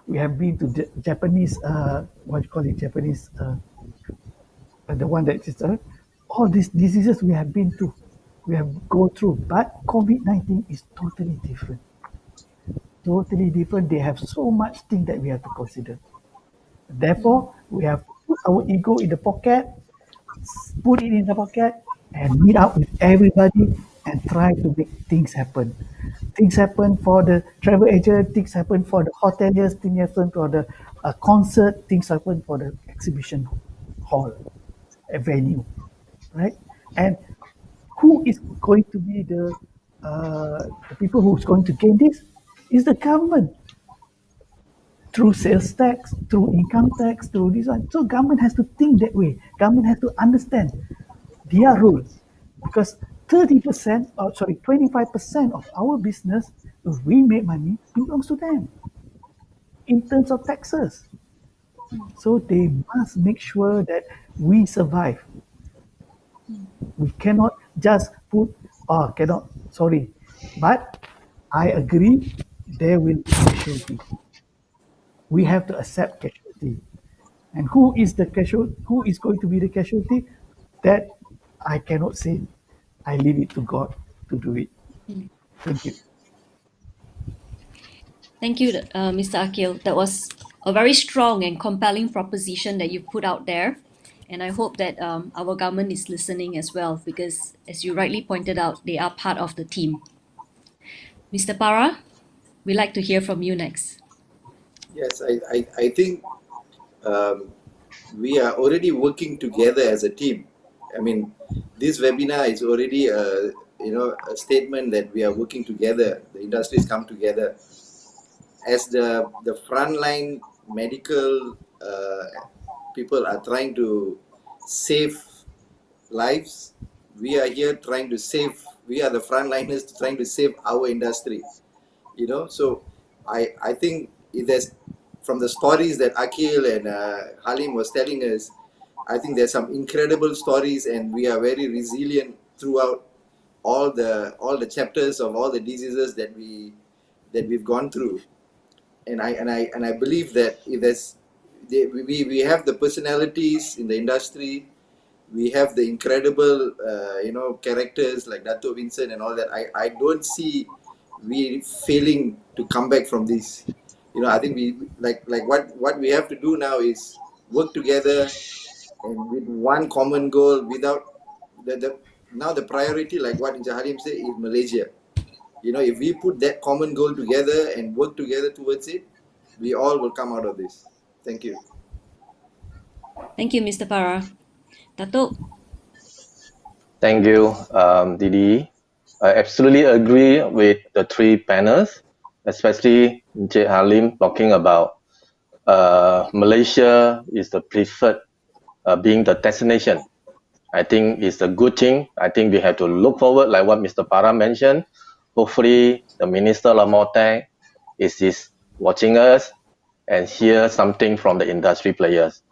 we have been to Japanese, what you call it, Japanese, the one that is all these diseases we have been to, we have go through. But COVID-19 is totally different. Totally different. They have so much thing that we have to consider. Therefore, we have to put our ego in the pocket, put it in the pocket, and meet up with everybody and try to make things happen. Things happen for the travel agent, things happen for the hoteliers, things happen for the concert, things happen for the exhibition hall, a venue, right? And who is going to be the people who's going to gain this? Is the government, through sales tax, through income tax, through this one. So government has to think that way. Government has to understand their role, because 30%, or sorry, 25% of our business, if we make money, belongs to them in terms of taxes. So they must make sure that we survive. We cannot just put, oh, cannot, sorry. But I agree, there will be casualty. We have to accept casualty. And who is the casualty? Who is going to be the casualty? That I cannot say. I leave it to God to do it. Thank you. Thank you, Mr. Akil. That was a very strong and compelling proposition that you put out there. And I hope that our government is listening as well, because as you rightly pointed out, they are part of the team. Mr. Para, we'd like to hear from you next. Yes, I think we are already working together as a team. I mean, this webinar is already a statement that we are working together. The industries come together. As the frontline medical people are trying to save lives, we are here trying to save. We are the frontliners trying to save our industry. So I think there's, from the stories that Akil and Halim was telling us, I think there's some incredible stories, and we are very resilient throughout all the chapters of all the diseases that we've gone through. I believe that if we have the personalities in the industry, we have the incredible characters like Dato, Vincent and all that. I don't see we failing to come back from this. I think we like what we have to do now is work together and with one common goal without now the priority, like what Halim said, is Malaysia. If we put that common goal together and work together towards it, we all will come out of this. Thank you. Thank you, Mr. Farah. Dato. Thank you, Didi. I absolutely agree with the three panels, especially Halim talking about Malaysia is the preferred being the destination. I think it's a good thing. I think we have to look forward, like what Mr. Farah mentioned. Hopefully, the Minister of MATTA is watching us and hear something from the industry players.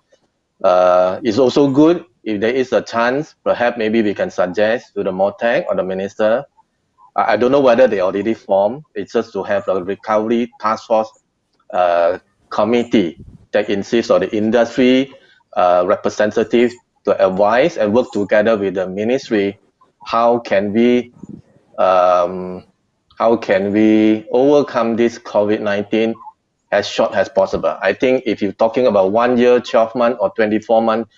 It's also good if there is a chance, perhaps maybe we can suggest to the MATTA or the Minister. I don't know whether they already formed. It's just to have a recovery task force committee that consists of the industry representatives to advise and work together with the ministry. How can we overcome this COVID-19 as short as possible? I think if you're talking about 1 year, 12 months, or 24 months,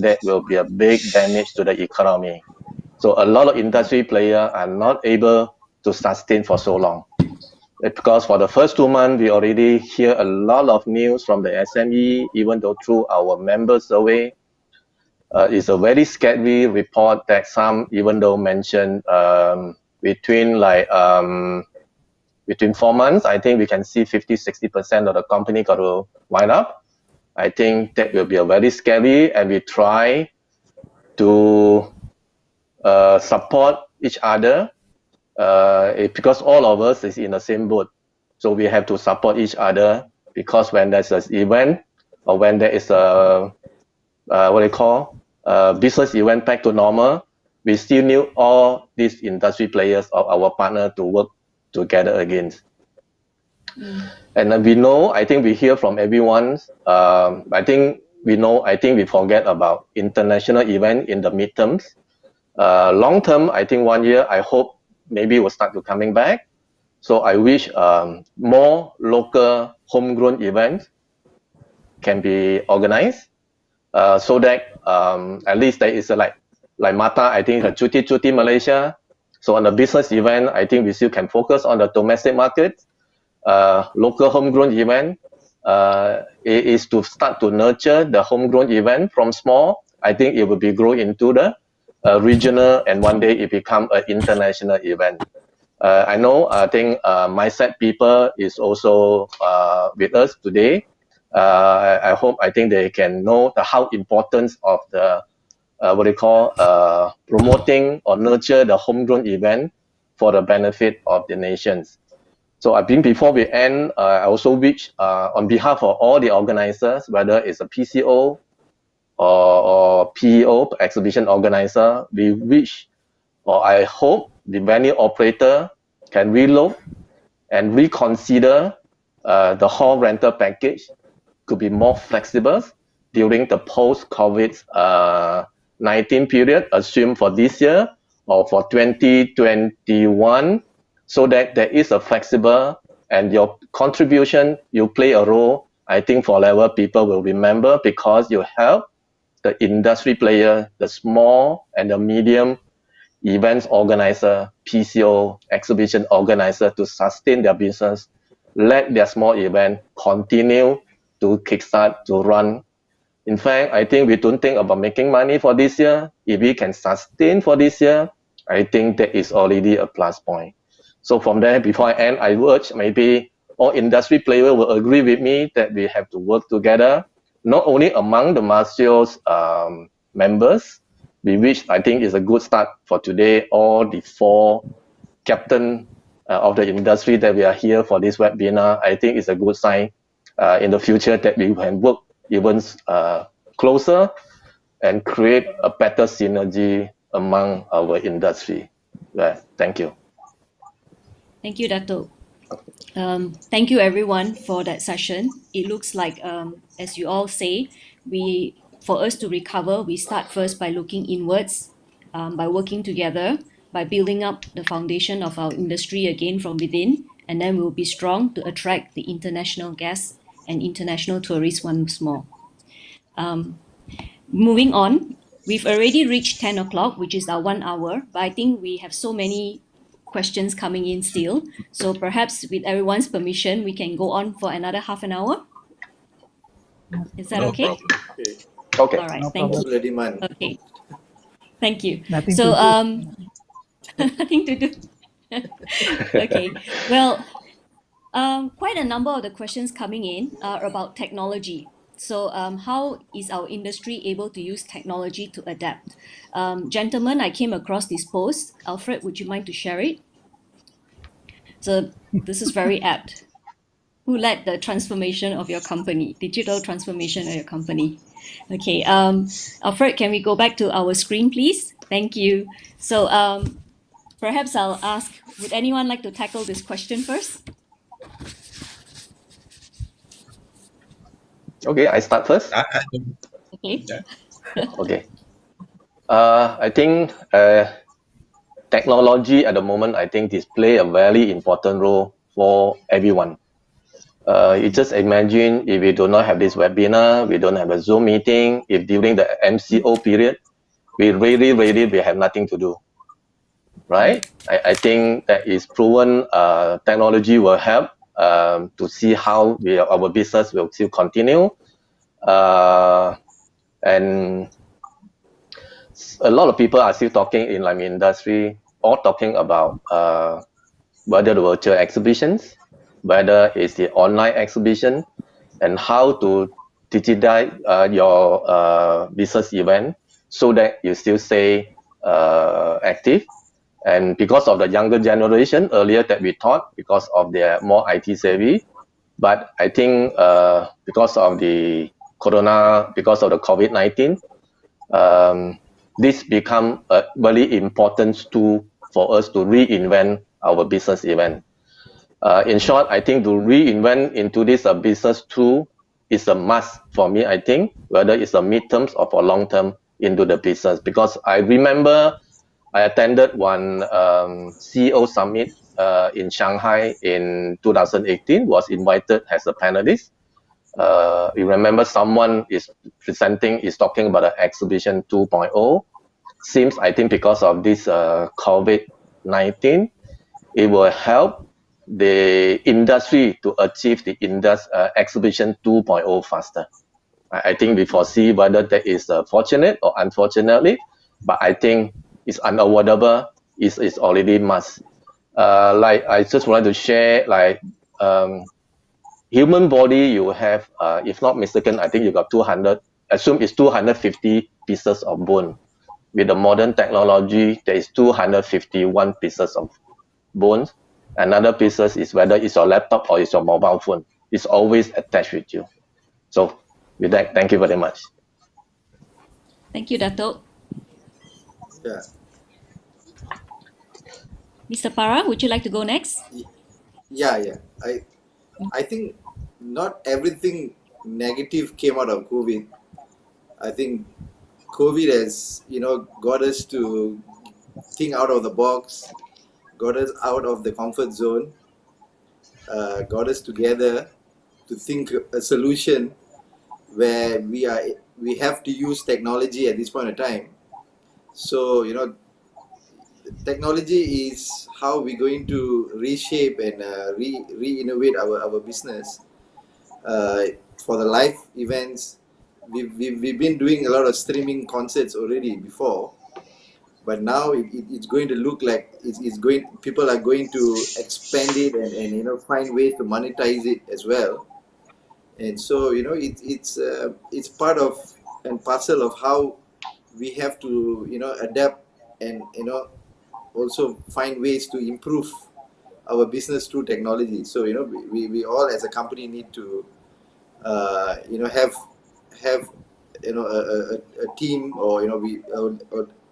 that will be a big damage to the economy. So a lot of industry players are not able to sustain for so long. Because for the first 2 months, we already hear a lot of news from the SME, even though through our member survey. It's a very scary report that some, even though mentioned between 4 months, I think we can see 50-60% of the company got to wind up. I think that will be a very scary, and we try to support each other because all of us is in the same boat. So we have to support each other, because when there's an event or when there is a business event back to normal, we still need all these industry players of our partner to work together again. And we know, I think we hear from everyone, I think we forget about international event in the midterms. Long term, I think 1 year, I hope maybe will start to coming back. So I wish more local homegrown events can be organized, so that at least there is like MATTA, I think a Cuti Malaysia. So on the business event, I think we still can focus on the domestic market. Local homegrown event is to start to nurture the homegrown event from small. I think it will be grow into the regional, and one day it become an international event. I think mindset people is also with us today. I think they can know how important of the promoting or nurture the homegrown event for the benefit of the nations. So I think before we end, I also wish on behalf of all the organizers, whether it's a PCO or PEO, exhibition organizer, we wish, or I hope, the venue operator can relook and reconsider the hall rental package could be more flexible during the post-COVID-19 period, assumed for this year or for 2021, so that there is a flexible, and your contribution, you play a role. I think forever people will remember, because you help the industry player, the small and the medium events organizer, PCO, exhibition organizer, to sustain their business, let their small event continue to kickstart, to run. In fact, I think we don't think about making money for this year. If we can sustain for this year, I think that is already a plus point. So from there, before I end, I urge maybe all industry players will agree with me that we have to work together, not only among the MACEOS members. We wish, I think it's a good start for today, all the 4 captain of the industry that we are here for this webinar. I think it's a good sign in the future that we can work even closer and create a better synergy among our industry. Thank you. Thank you, Dato. Thank you everyone for that session. It looks like, as you all say, for us to recover, we start first by looking inwards, by working together, by building up the foundation of our industry again from within, and then we'll be strong to attract the international guests and international tourists once more. Moving on, we've already reached 10 o'clock, which is our 1 hour, but I think we have so many questions coming in still. So perhaps with everyone's permission, we can go on for another half an hour. Is that No okay? problem. Okay. Okay. All right, No thank problem. you. Bloody man. Okay, thank you. Nothing So, to do. nothing to do. Okay, well, quite a number of the questions coming in are about technology. So, how is our industry able to use technology to adapt? Gentlemen, I came across this post. Alfred, would you mind to share it? So, this is very apt. Who led the transformation of your company, digital transformation of your company? Okay, Alfred, can we go back to our screen, please? Thank you. So, perhaps I'll ask, would anyone like to tackle this question first? Okay, I start first. I don't, Okay. yeah. Okay. I think technology at the moment, I think, display a very important role for everyone. You just imagine if we do not have this webinar, we don't have a Zoom meeting, if during the MCO period, we have nothing to do, right? I think that is proven technology will help to see how our business will still continue. And a lot of people are still talking in like industry, all talking about whether the virtual exhibitions, whether it's the online exhibition, and how to digitize your business event so that you still stay active. And because of the younger generation, earlier that we taught, because of their more IT savvy, but I think because of the because of the COVID-19, this become a very important tool for us to reinvent our business event. In short, I think to reinvent into this business tool is a must for me, I think, whether it's a mid-term or for long-term into the business. Because I remember I attended one CEO summit in Shanghai in 2018, was invited as a panelist. You remember someone is presenting, is talking about the exhibition 2.0. Seems, I think, because of this COVID-19, it will help the industry to achieve the exhibition 2.0 faster. I think we foresee whether that is fortunate or unfortunately, but I think it's unavoidable, it's already must. Like I just wanted to share, like human body, you have, if not mistaken, I think you got 200, assume it's 250 pieces of bone. With the modern technology, there is 251 pieces of bones. Another pieces is whether it's your laptop or it's your mobile phone. It's always attached with you. So with that, thank you very much. Thank you, Dato. Yeah. Mr. Para, would you like to go next? Yeah. I think not everything negative came out of COVID. I think COVID has, got us to think out of the box, got us out of the comfort zone, got us together to think a solution where we have to use technology at this point in time. So, technology is how we're going to reshape and re-innovate our business. For the live events, we've been doing a lot of streaming concerts already before, but now it's going to look like people are going to expand it and find ways to monetize it as well. And so it's part of and parcel of how we have to adapt and also find ways to improve our business through technology. So we all as a company need to have a team, or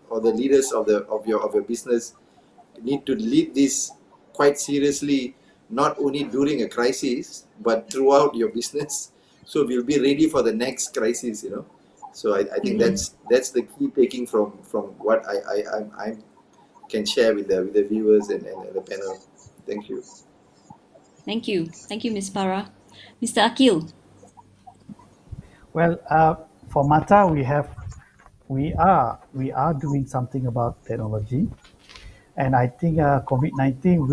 or the leaders of your business need to lead this quite seriously not only during a crisis, but throughout your business. So we'll be ready for the next crisis, you know. So I think that's the key taking from what I can share with the viewers and the panel. Thank you. Thank you. Thank you, Ms. Farah. Mr. Akil. Well, for MATTA, we are doing something about technology, and I think COVID-19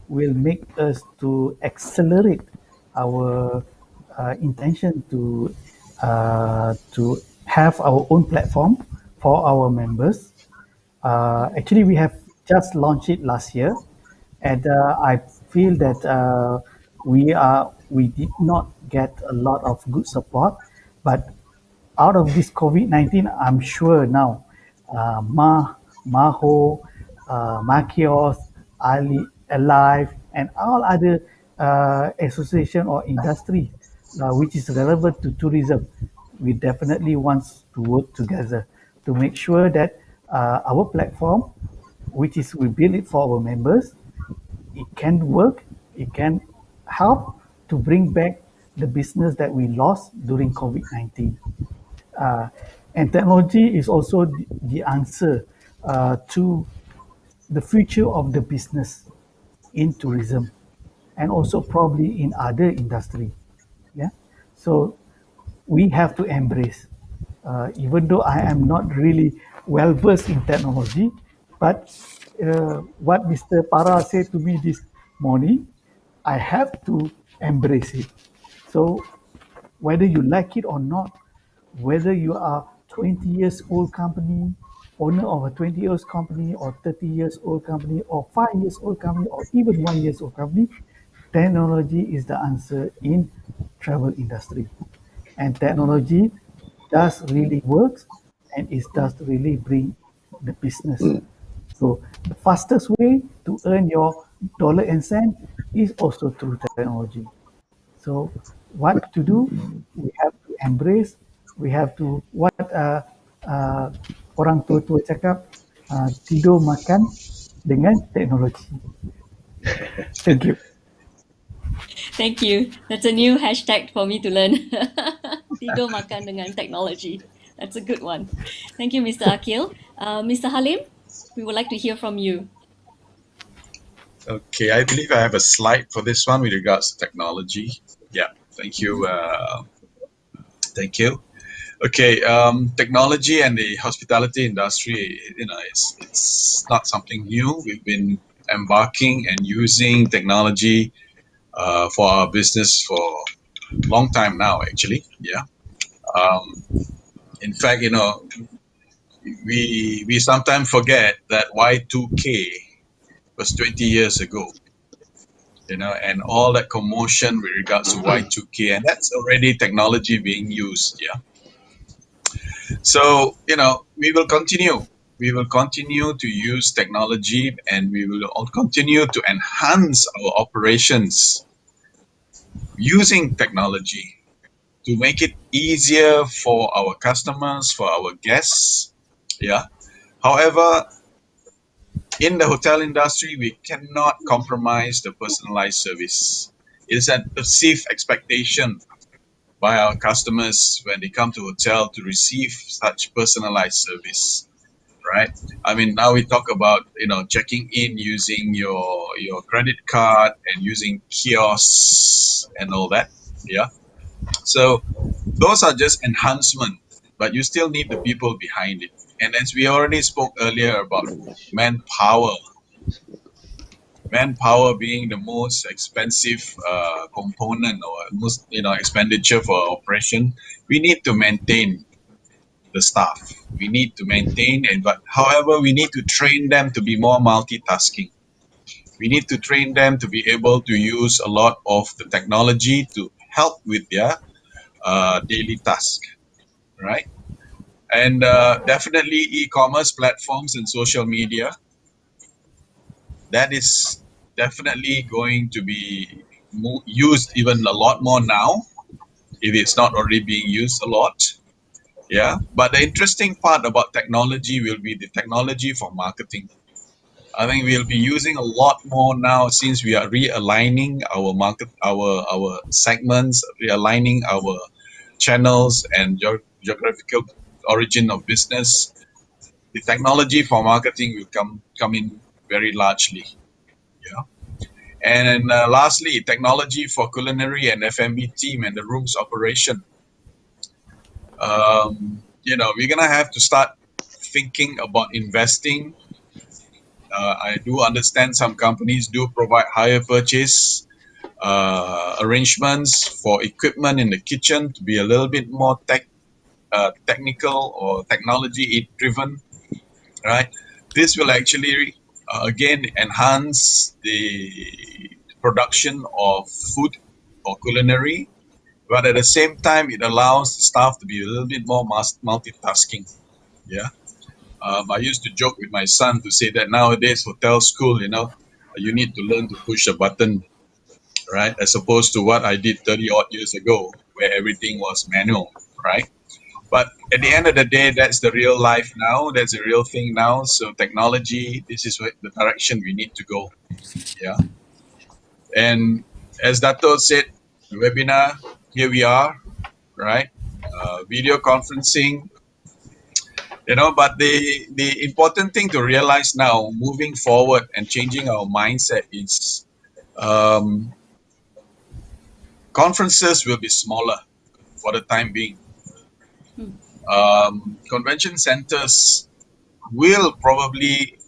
will make us to accelerate our intention to have our own platform for our members. Actually, we have just launched it last year, and I feel that we did not get a lot of good support, but out of this COVID-19, I'm sure now MAHO, MACEOS, ALIFE, and all other association or industry which is relevant to tourism, we definitely want to work together to make sure that our platform, which is we build it for our members, it can work, it can help to bring back the business that we lost during COVID-19. And technology is also the answer to the future of the business in tourism and also probably in other industry. Yeah. So we have to embrace, even though I am not really well versed in technology, but what Mr. Para said to me this morning, I have to embrace it. So whether you like it or not, whether you are 20 years old company, owner of a 20 years company or 30 years old company or 5 years old company or even 1 years old company, technology is the answer in travel industry. And technology does really works and it does really bring the business. So the fastest way to earn your dollar and cent is also through technology. So what to do? We have to embrace. We have to what uh, orang tua-tua cakap, tidur makan dengan teknologi. Thank you. Thank you. That's a new hashtag for me to learn. Tidur makan dengan technology. That's a good one. Thank you, Mr. Akil. Mr. Halim, we would like to hear from you. Okay, I believe I have a slide for this one with regards to technology. Yeah, thank you. Thank you. Okay, technology and the hospitality industry, it's not something new. We've been embarking and using technology for our business for a long time now, actually. Yeah. In fact, we sometimes forget that Y2K was 20 years ago. And all that commotion with regards to Y2K, and that's already technology being used. Yeah. So, we will continue. We will continue to use technology and we will all continue to enhance our operations using technology to make it easier for our customers, for our guests. Yeah. However, in the hotel industry, we cannot compromise the personalized service. It is a perceived expectation by our customers when they come to hotel to receive such personalized service, right? I mean, now we talk about checking in using your credit card and using kiosks and all that. Yeah. So those are just enhancement, but you still need the people behind it. And as we already spoke earlier about manpower being the most expensive component or most expenditure for operation, we need to maintain the staff. We need to maintain, but however, we need to train them to be more multitasking. We need to train them to be able to use a lot of the technology to help with their daily task, right? And definitely e-commerce platforms and social media. That is definitely going to be used even a lot more now, if it's not already being used a lot. Yeah. But the interesting part about technology will be the technology for marketing. I think we'll be using a lot more now since we are realigning our market, our segments, realigning our channels and geographical origin of business. The technology for marketing will come in very largely. Yeah. And lastly, technology for culinary and F&B team and the rooms operation. We're gonna have to start thinking about investing. I do understand some companies do provide hire purchase arrangements for equipment in the kitchen to be a little bit more technical or technology driven, right? This will actually again enhance the production of food or culinary, but at the same time it allows staff to be a little bit more multitasking. Yeah. I used to joke with my son to say that nowadays hotel school, you need to learn to push a button, right? As opposed to what I did 30 odd years ago, where everything was manual, right? But at the end of the day, that's the real life now. That's the real thing now. So technology, this is the direction we need to go. Yeah. And as Dato said, the webinar, here we are, right? Video conferencing, but the important thing to realize now, moving forward and changing our mindset is conferences will be smaller for the time being. Convention centers will probably,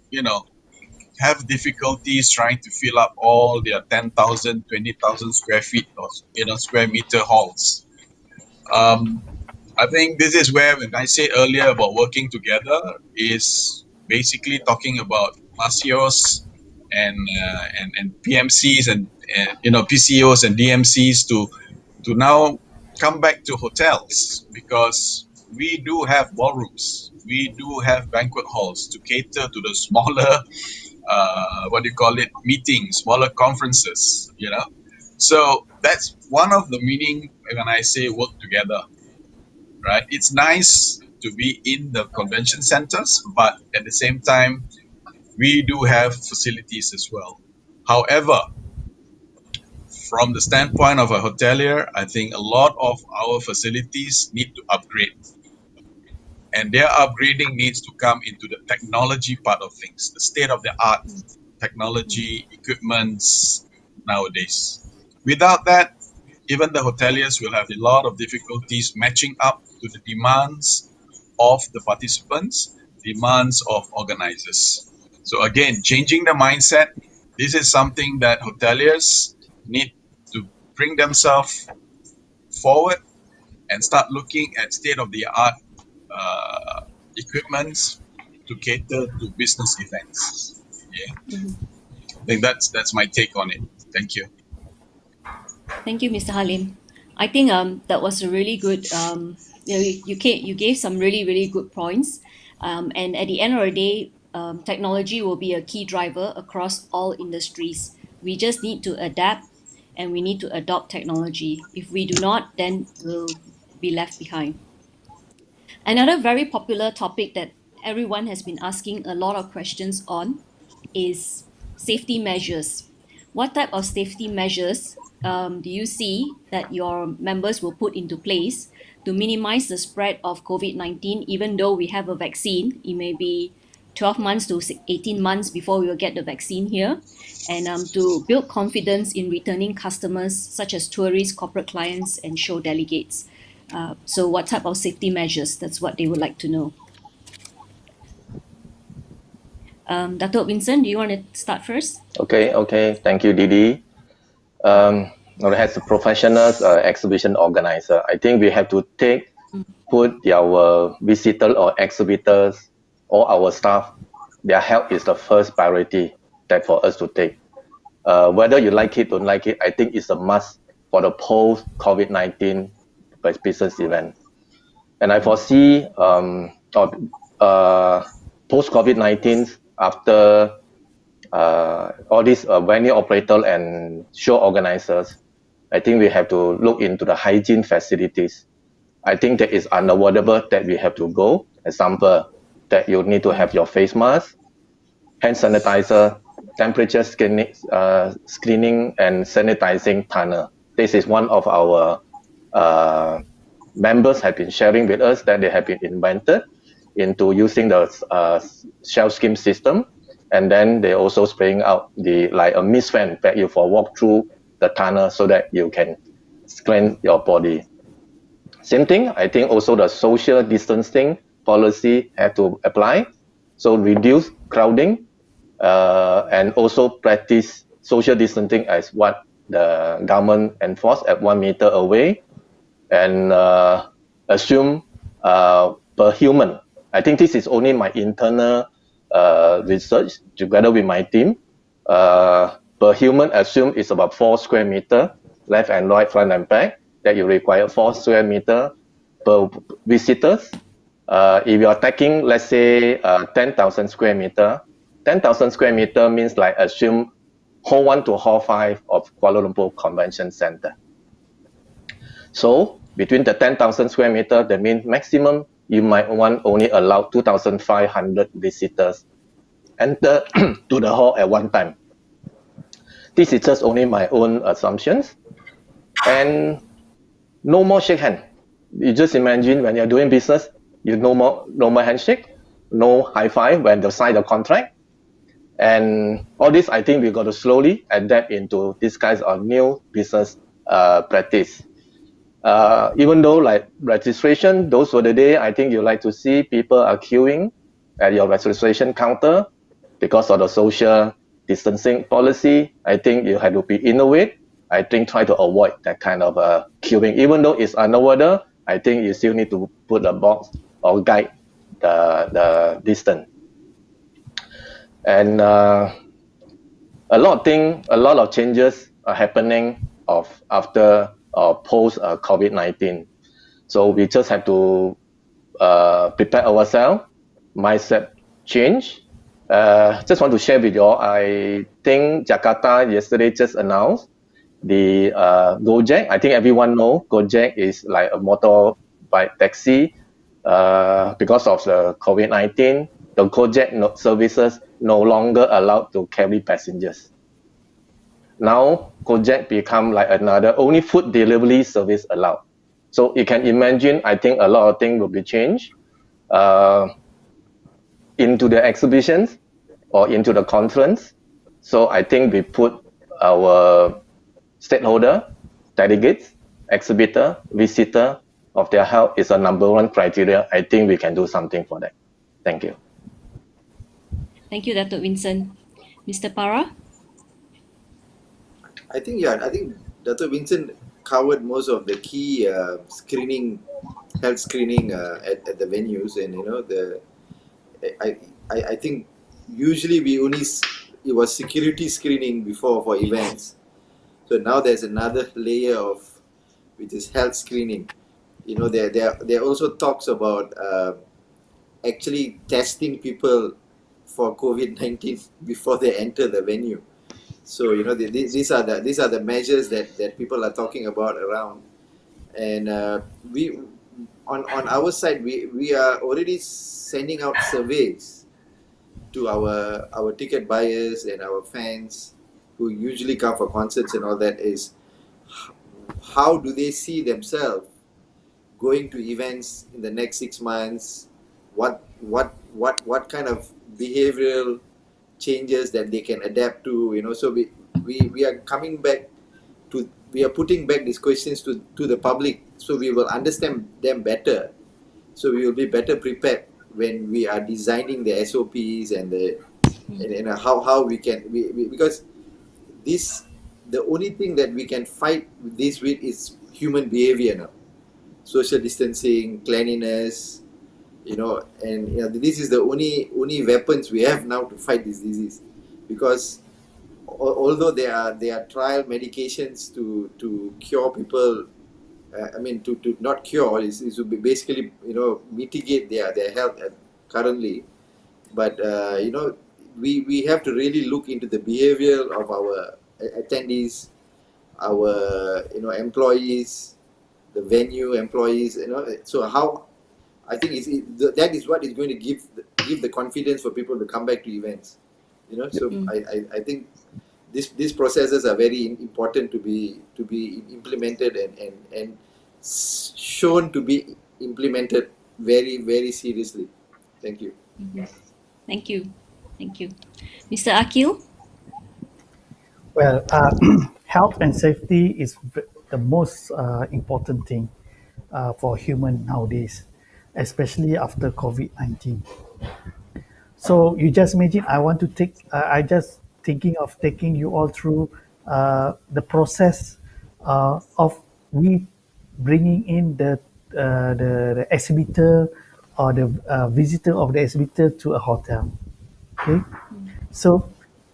have difficulties trying to fill up all their 10,000, 20,000 square feet or, square meter halls. I think this is where, when I say earlier about working together, is basically talking about MACEOS and PMCs and PCOs and DMCs to now come back to hotels, because we do have ballrooms, we do have banquet halls to cater to the smaller meetings, smaller conferences. So that's one of the meaning when I say work together. Right, it's nice to be in the convention centers, but at the same time, we do have facilities as well. However, from the standpoint of a hotelier, I think a lot of our facilities need to upgrade, and their upgrading needs to come into the technology part of things, the state-of-the-art technology equipments nowadays. Without that, even the hoteliers will have a lot of difficulties matching up to the demands of the participants, demands of organizers. So again, changing the mindset, this is something that hoteliers need to bring themselves forward and start looking at state-of-the-art equipments to cater to business events. Yeah. I think that's my take on it. Thank you. Thank you, Mr. Halim. I think that was a really good. You gave some really good points. And at the end of the day, technology will be a key driver across all industries. We just need to adapt, and we need to adopt technology. If we do not, then we'll be left behind. Another very popular topic that everyone has been asking a lot of questions on is safety measures. What type of safety measures do you see that your members will put into place to minimize the spread of COVID-19? Even though we have a vaccine, it may be 12 months to 18 months before we will get the vaccine here, and to build confidence in returning customers such as tourists, corporate clients, and show delegates. So what type of safety measures? That's what they would like to know. Dato Vincent, do you want to start first? Okay. Thank you, Didi. As a professional exhibition organizer, I think we have to put our visitor or exhibitors or our staff, their health is the first priority that for us to take. Whether you like it or don't like it, I think it's a must for the post-COVID-19 business event. And I foresee post-COVID-19, after all these venue operator and show organizers, I think we have to look into the hygiene facilities. I think that is unavoidable that we have to go. Example, that you need to have your face mask, hand sanitizer, temperature screening and sanitizing tunnel. This is one of our members have been sharing with us that they have been invented into using the shell skim system, and then they also spraying out the like a mist fan that you for walk through the tunnel so that you can cleanse your body. Same thing, I think also the social distancing policy had to apply, so reduce crowding and also practice social distancing as what the government enforced at 1 meter away, and assume per human. I think this is only my internal research together with my team. Per human, assume is about 4 square meter, left and right, front and back, that you require 4 square meter per visitors. If you are taking, let's say, 10,000 square meter, 10,000 square meter means like assume Hall 1 to Hall 5 of Kuala Lumpur Convention Center. So between the 10,000 square meter, that means maximum you might want only allow 2,500 visitors enter to the hall at one time. This is just only my own assumptions. And no more shake hand. You just imagine when you're doing business, you no more handshake, no high five when they sign the contract. And all this, I think we got to slowly adapt into this kind of new business practice. Even though like registration, those were the day I think you like to see people are queuing at your registration counter because of the social distancing policy. I think you have to be innovative. I think try to avoid that kind of queuing. Even though it's underwater, I think you still need to put a box or guide the distance. And a lot of changes are happening after or post COVID-19. So we just have to prepare ourselves, mindset change. Just want to share with you all, I think Jakarta yesterday just announced the Gojek. I think everyone knows Gojek is like a motorbike taxi. Because of the COVID-19, the Gojek services no longer allowed to carry passengers. Now Gojek become like another only food delivery service allowed. So you can imagine, I think a lot of things will be changed into the exhibitions or into the conference. So I think we put our stakeholder, delegates, exhibitor, visitor of their health is a #1 criteria. I think we can do something for that. Thank you. Thank you, Dato Vincent. Mr. Para? I think Dato Vincent covered most of the key health screening at the venues, and I think usually it was security screening before for events. So now there's another layer which is health screening. There also talks about actually testing people for COVID-19 before they enter the venue. So these are the measures that people are talking about around, and we on our side we are already sending out surveys to our ticket buyers and our fans who usually come for concerts and all that, is how do they see themselves going to events in the next 6 months? What kind of behavioral changes that they can adapt to? So we are coming back to, we are putting back these questions to the public, so we will understand them better, so we will be better prepared when we are designing the SOPs and how we can because the only thing that we can fight this with is human behavior now. Social distancing, cleanliness, and this is the only weapons we have now to fight this disease. Because although there are trial medications to cure people, to not cure, is to basically mitigate their health currently, but we have to really look into the behavior of our attendees, our employees, the venue employees, so how I think that is what is going to give the confidence for people to come back to events. You know, so I think these processes are very important to be implemented and shown to be implemented very, very seriously. Thank you. Thank you. Thank you. Mr. Akil? Well, health and safety is the most important thing for human nowadays, especially after COVID-19. So you just imagine, I just thinking of taking you all through the process of we bringing in the exhibitor or the visitor of the exhibitor to a hotel. Okay, so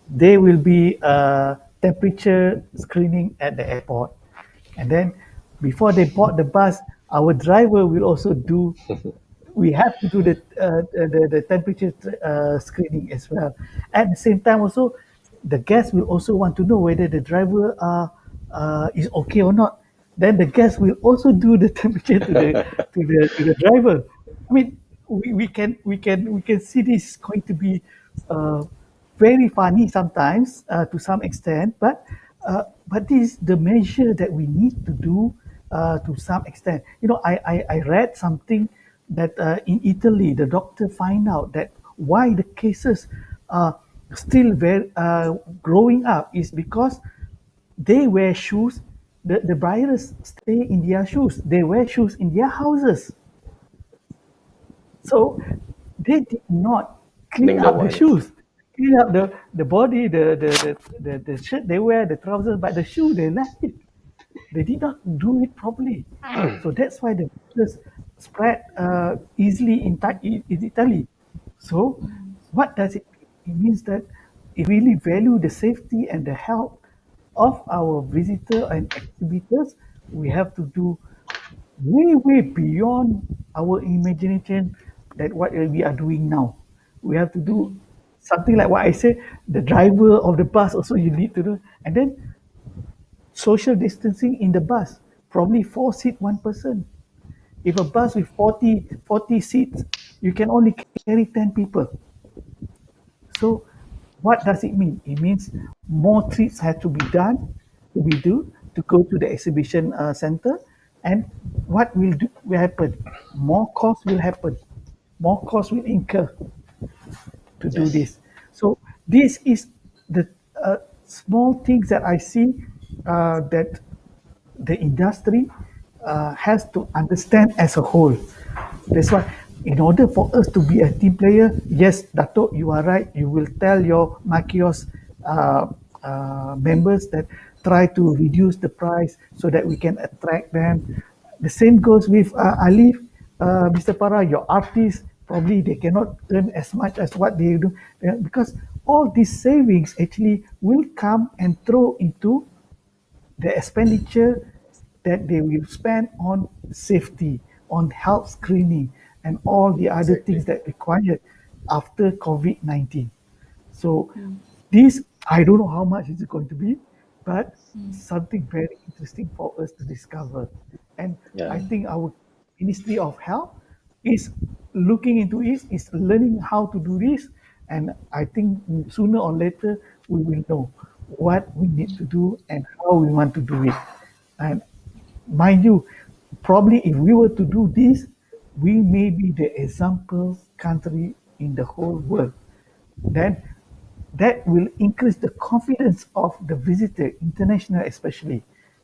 there will be a temperature screening at the airport, and then before they board the bus, our driver will also do. We have to do the temperature screening as well. At the same time, also the guests will also want to know whether the driver is okay or not. Then the guest will also do the temperature to the driver. I mean, we can see this is going to be uh, very funny sometimes to some extent, but this is the measure that we need to do to some extent. You know, I read something that in Italy the doctor find out that why the cases are still very growing up is because they wear shoes. The virus stay in their shoes. They wear shoes in their houses. So they did not clean Think the up the ones. shoes, clean up the body, the shirt they wear, the trousers, but the shoe they left it. They did not do it properly. So that's why the virus spread easily in Italy. So what does it mean? It means that if we really value the safety and the health of our visitor and exhibitors, we have to do way beyond our imagination that what we are doing now. We have to do something like what I said, the driver of the bus also you need to do. And then social distancing in the bus, probably 4 seat, one person. If a bus with 40 seats, you can only carry 10 people. So what does it mean? It means more trips have to be done, to go to the exhibition center, and what will happen? More cost will happen. More cost will incur to do Yes. this. So this is the small things that I see that the industry has to understand as a whole. That's why, in order for us to be a team player, yes, Dato, you are right. You will tell your MACEOS members that try to reduce the price so that we can attract them. The same goes with ALIFE, Mr. Para, your artists, probably they cannot earn as much as what they do because all these savings actually will come and throw into the expenditure that they will spend on safety, on health screening, and all the other Exactly. things that required after COVID-19. So this, I don't know how much is it going to be, but something very interesting for us to discover. And I Yeah. think our Ministry of Health is looking into it, is learning how to do this. And I think sooner or later we will know what we need to do and how we want to do it. And mind you, probably if we were to do this, we may be the example country in the whole world. Then that will increase the confidence of the visitor, international especially,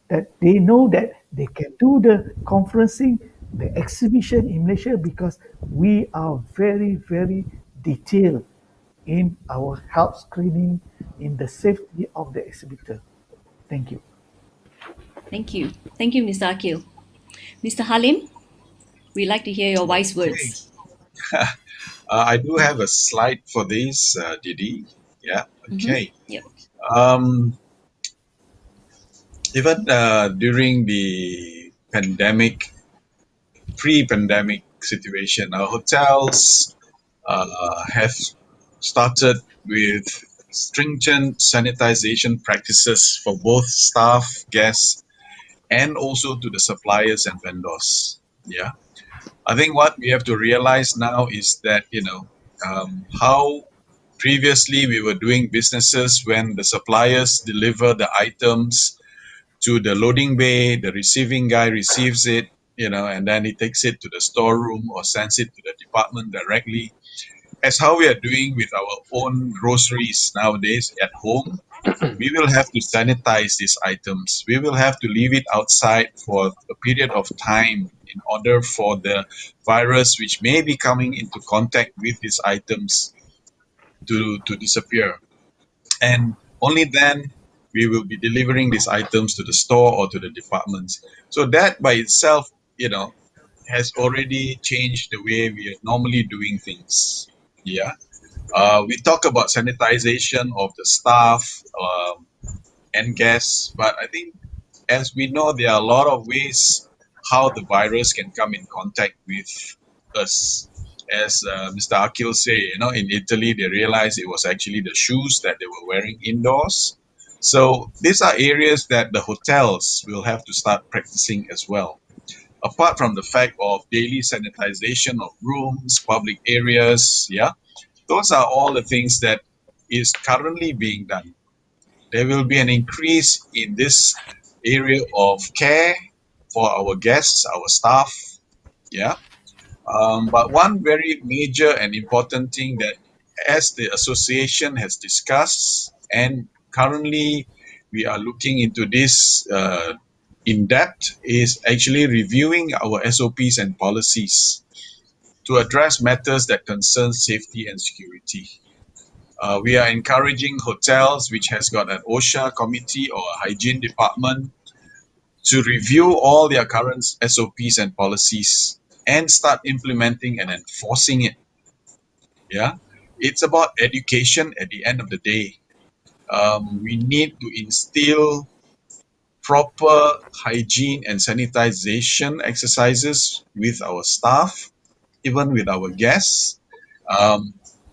that they know that they can do the conferencing, the exhibition in Malaysia because we are very detailed in our health screening, in the safety of the exhibitor. Thank you. Thank you. Thank you, Mr. Akil. Mr. Halim, we'd like to hear your wise Okay. words. I do have a slide for this, Didi. Yeah. Okay. Yep. Um, Even during the pandemic, pre-pandemic situation, our hotels have started with stringent sanitization practices for both staff, guests, and also to the suppliers and vendors. Yeah, I think what we have to realize now is that how Previously, we were doing businesses when the suppliers deliver the items to the loading bay, the receiving guy receives it, and then he takes it to the storeroom or sends it to the department directly. As how we are doing with our own groceries nowadays at home, we will have to sanitize these items. We will have to leave it outside for a period of time in order for the virus which may be coming into contact with these items to disappear. And only then we will be delivering these items to the store or to the departments. So that by itself, has already changed the way we are normally doing things. Yeah. We talk about sanitization of the staff and guests, but I think as we know, there are a lot of ways how the virus can come in contact with us. As Mr. Akil say, in Italy, they realized it was actually the shoes that they were wearing indoors. So these are areas that the hotels will have to start practicing as well. Apart from the fact of daily sanitization of rooms, public areas, yeah, those are all the things that is currently being done. There will be an increase in this area of care for our guests, our staff. Yeah. But one very major and important thing that, as the association has discussed, and currently we are looking into this in depth, is actually reviewing our SOPs and policies to address matters that concern safety and security. We are encouraging hotels which has got an OSHA committee or a hygiene department to review all their current SOPs and policies and start implementing and enforcing it. Yeah, it's about education at the end of the day. We need to instill proper hygiene and sanitization exercises with our staff, even with our guests.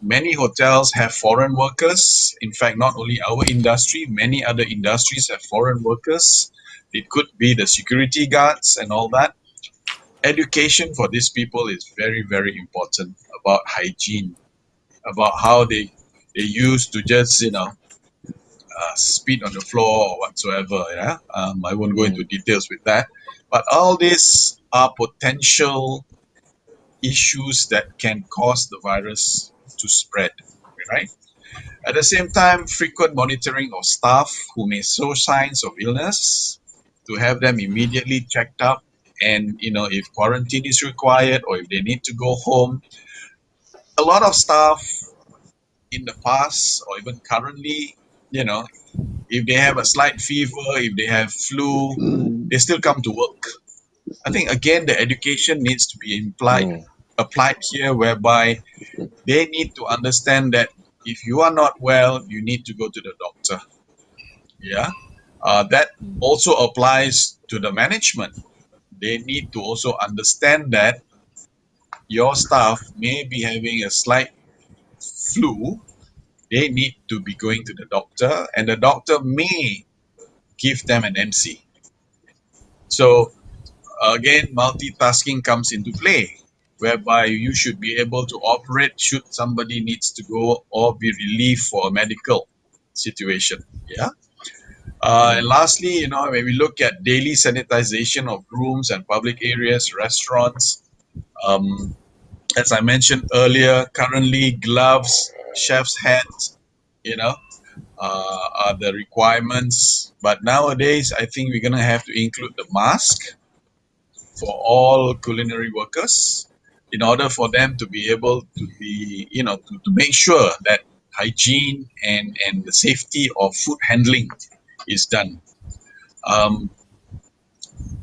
Many hotels have foreign workers. In fact, not only our industry, many other industries have foreign workers. It could be the security guards and all that. Education for these people is very, very important about hygiene, about how they used to just, spit on the floor or whatsoever. Yeah, I won't go into details with that. But all these are potential issues that can cause the virus to spread, right? At the same time, frequent monitoring of staff who may show signs of illness, to have them immediately checked up, and if quarantine is required or if they need to go home. A lot of staff in the past or even currently, if they have a slight fever, if they have flu, they still come to work. I think again the education needs to be applied here, whereby they need to understand that if you are not well, you need to go to the doctor. Yeah, that also applies to the management. They need to also understand that your staff may be having a slight flu. They need to be going to the doctor, and the doctor may give them an MC. So again, multitasking comes into play, whereby you should be able to operate should somebody needs to go or be relieved for a medical situation. Yeah. And lastly, when we look at daily sanitization of rooms and public areas, restaurants, as I mentioned earlier, currently gloves, chef's hats, are the requirements. But nowadays, I think we're gonna have to include the mask for all culinary workers in order for them to be able to be, to make sure that hygiene and the safety of food handling is done.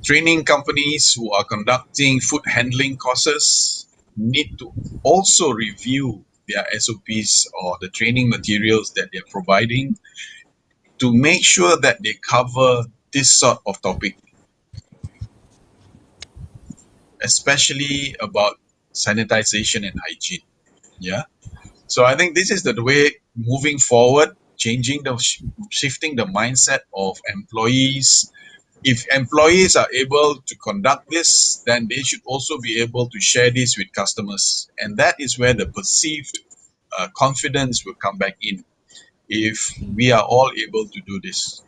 Training companies who are conducting food handling courses need to also review their SOPs or the training materials that they're providing to make sure that they cover this sort of topic, especially about sanitization and hygiene. Yeah. So I think this is the way moving forward, shifting the mindset of employees. If employees are able to conduct this, then they should also be able to share this with customers. And that is where the perceived confidence will come back in if we are all able to do this,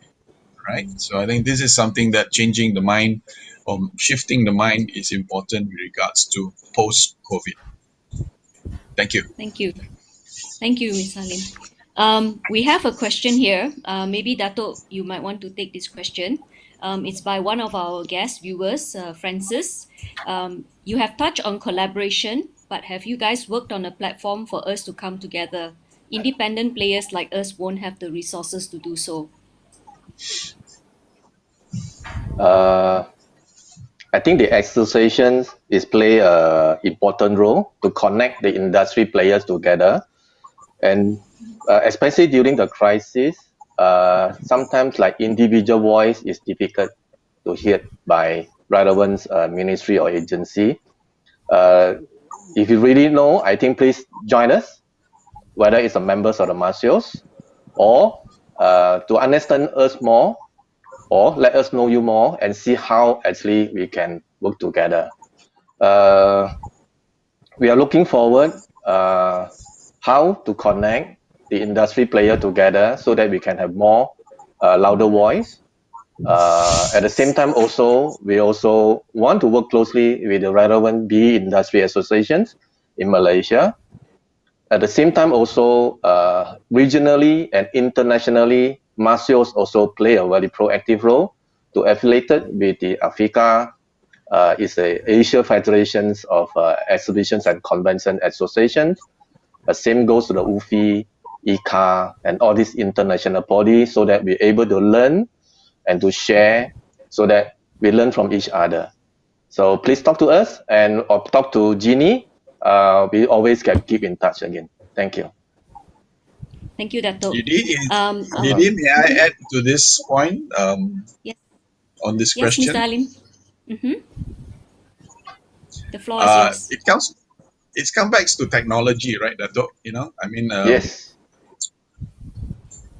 right? So I think this is something that changing the mind or shifting the mind is important with regards to post-COVID. Thank you. Thank you. Thank you, Ms. Halim. We have a question here. Maybe Dato, you might want to take this question. It's by one of our guest viewers, Francis. You have touched on collaboration, but have you guys worked on a platform for us to come together? Independent players like us won't have the resources to do so. I think the associations is play a important role to connect the industry players together, and especially during the crisis, sometimes like individual voice is difficult to hear by relevant ministry or agency. If you really know, I think please join us, whether it's a members of the MACEOS or to understand us more, or let us know you more and see how actually we can work together. We are looking forward how to connect the industry player together so that we can have more louder voice. At the same time, also we also want to work closely with the relevant bee industry associations in Malaysia. At the same time, also regionally and internationally, MACEOS also play a very proactive role to affiliated with the Africa, is a Asia Federations of Exhibitions and Convention Associations. The same goes to the UFI, ICA, and all these international bodies, so that we're able to learn and to share, so that we learn from each other. So please talk to us or talk to Jeannie. We always can keep in touch again. Thank you. Thank you, Dato. Didi, may I add to this point yes. on this Yes, question? Mr. Halim. The floor is yours. It comes back to technology, right, Dato? Yes.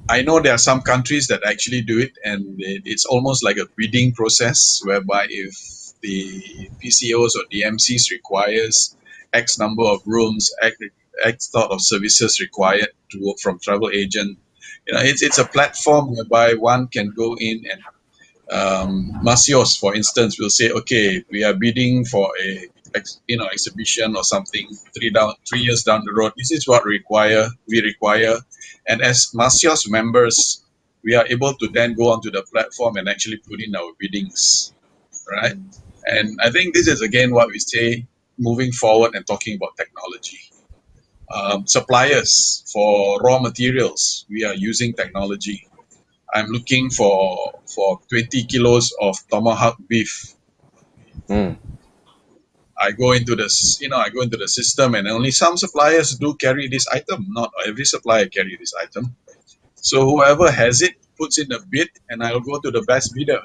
I know there are some countries that actually do it, and it's almost like a bidding process, whereby if the PCOs or DMCs requires X number of rooms, X sort of services required to work from travel agent, it's a platform whereby one can go in and MACEOS, for instance, will say, okay, we are bidding for a exhibition or something 3 years down the road. This is what we require, and as MACEOS members, we are able to then go onto the platform and actually put in our biddings, right? And I think this is again what we say moving forward and talking about technology. Suppliers for raw materials, we are using technology. I'm looking for 20 kilos of tomahawk beef. I go into the system, and only some suppliers do carry this item. Not every supplier carry this item. So whoever has it puts in a bid, and I'll go to the best bidder.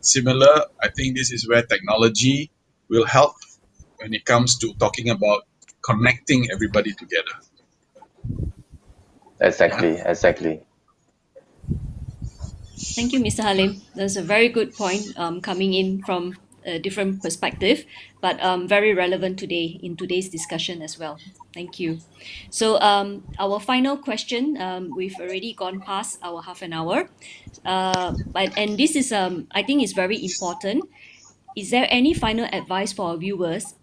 Similar, I think this is where technology will help when it comes to talking about connecting everybody together. Exactly. Thank you, Mr. Halim. That's a very good point coming in from a different perspective, but very relevant today in today's discussion as well. Thank you. So our final question, we've already gone past our half an hour, and this is, I think it's very important. Is there any final advice for our viewers?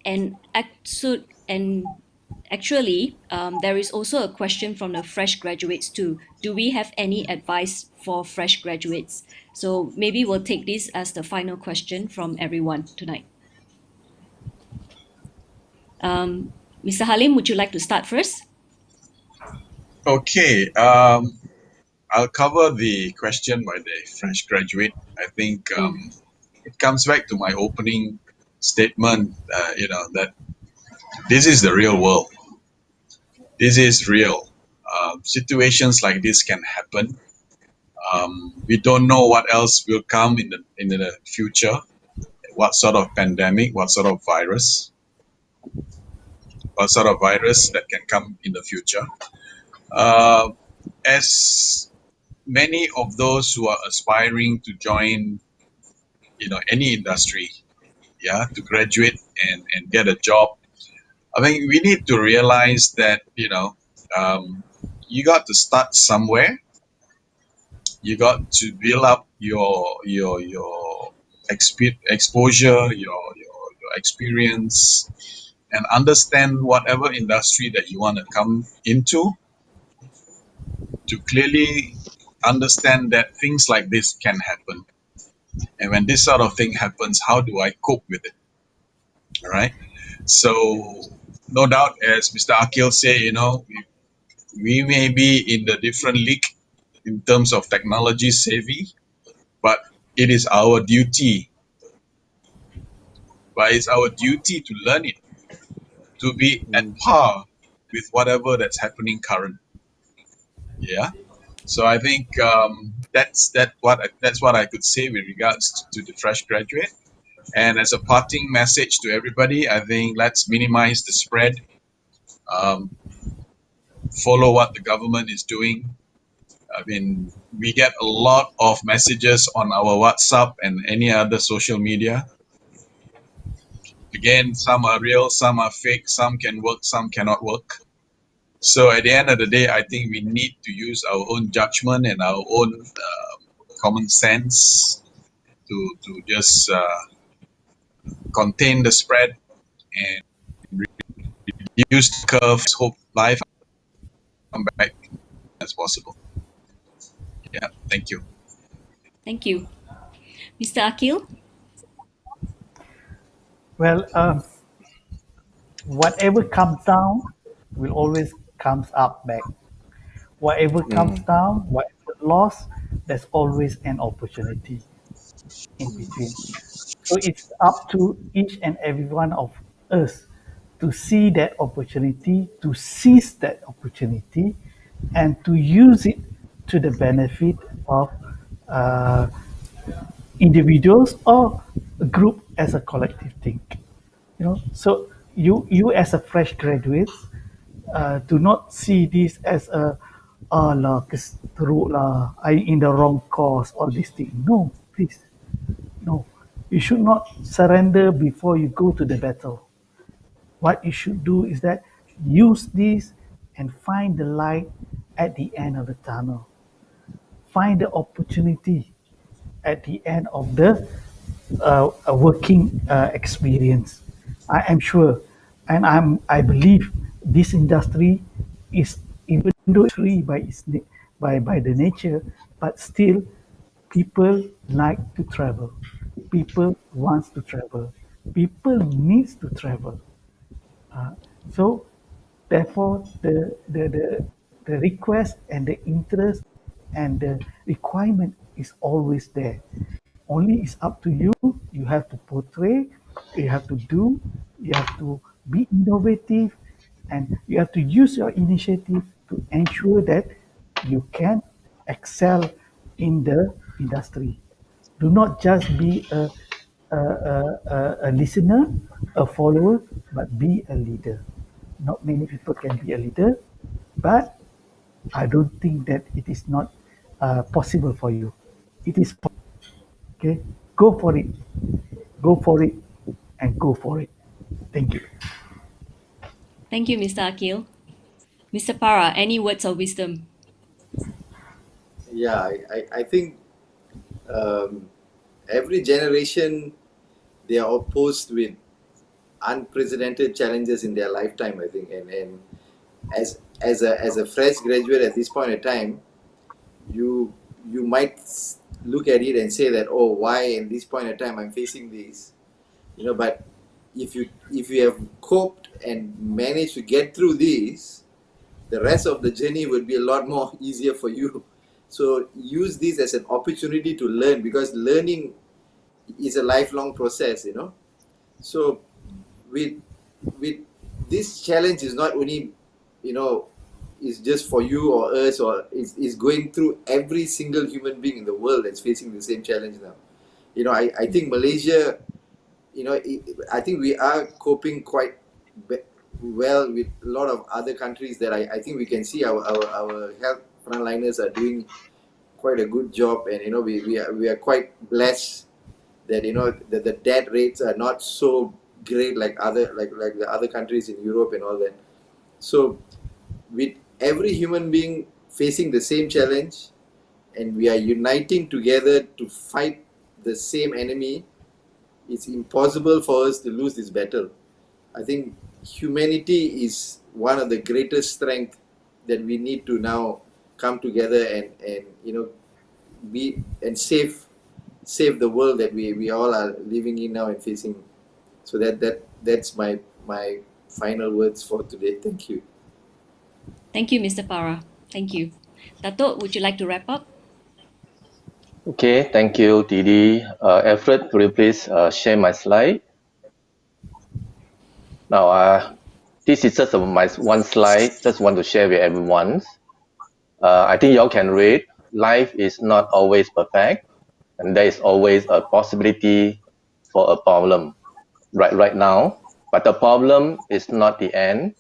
Actually, there is also a question from the fresh graduates too. Do we have any advice for fresh graduates? So maybe we'll take this as the final question from everyone tonight. Mr. Halim, would you like to start first? Okay, I'll cover the question by the fresh graduate. I think it comes back to my opening statement, that this is the real world. This is real. Situations like this can happen. We don't know what else will come in the future. What sort of pandemic? What sort of virus? What sort of virus that can come in the future? As many of those who are aspiring to join, any industry, to graduate and get a job, I think we need to realize that, you got to start somewhere. You got to build up your exposure, your experience, and understand whatever industry that you want to come into, to clearly understand that things like this can happen. And when this sort of thing happens, how do I cope with it? All right. So, no doubt, as Mr. Akil said, we may be in the different league in terms of technology savvy, but it is our duty. But it's our duty to learn it, to be at par with whatever that's happening current. Yeah. So I think that's what I could say with regards to the fresh graduate. And as a parting message to everybody, I think let's minimize the spread. Follow what the government is doing. I mean, we get a lot of messages on our WhatsApp and any other social media. Again, some are real, some are fake, some can work, some cannot work. So at the end of the day, I think we need to use our own judgment and our own common sense to just contain the spread and reduce the curves. Hope life come back as possible. Yeah, thank you. Thank you. Mr. Akil? Well, whatever comes down will always comes up back. Whatever comes down, whatever loss, there's always an opportunity in between. So it's up to each and every one of us to see that opportunity, to seize that opportunity, and to use it to the benefit of uh, individuals or a group as a collective thing. So you as a fresh graduate, do not see this as a lah teruk lah, I in the wrong cause, all these things. No, please, no. You should not surrender before you go to the battle. What you should do is that use this and find the light at the end of the tunnel. Find the opportunity at the end of the working experience. I am sure, and I believe this industry is, even though it's free by by the nature, but still people like to travel. People wants to travel. People needs to travel. So therefore the request and the interest and the requirement is always there. Only it's up to you. You have to portray, you have to do, you have to be innovative, and you have to use your initiative to ensure that you can excel in the industry. Do not just be a listener, a follower, but be a leader. Not many people can be a leader, but I don't think that it is not possible for you. It is possible. Okay, go for it, and go for it. Thank you. Thank you, Mr. Akil. Mr. Para, any words of wisdom? Yeah, I think every generation, they are opposed with unprecedented challenges in their lifetime, I think. And as a fresh graduate at this point in time, you might look at it and say that, oh, why in this point in time I'm facing this, but if you have coped and managed to get through this, the rest of the journey will be a lot more easier for you. So use this as an opportunity to learn, because learning is a lifelong process, So with this challenge is not only, is just for you or us, or is going through every single human being in the world that's facing the same challenge now. I think Malaysia, I think we are coping quite well with a lot of other countries that I think we can see our health frontliners are doing quite a good job, and we are quite blessed that that the death rates are not so great like the other countries in Europe and all that. So with every human being facing the same challenge, and we are uniting together to fight the same enemy, it's impossible for us to lose this battle. I think humanity is one of the greatest strengths that we need to now come together and be and save the world that we all are living in now and facing. So that's my final words for today. Thank you. Thank you, Mr. Farah. Thank you. Dato, would you like to wrap up? Okay, thank you, Didi. Alfred, could you please share my slide? Now, this is just my one slide. Just want to share with everyone. I think y'all can read. Life is not always perfect, and there is always a possibility for a problem right now. But the problem is not the end.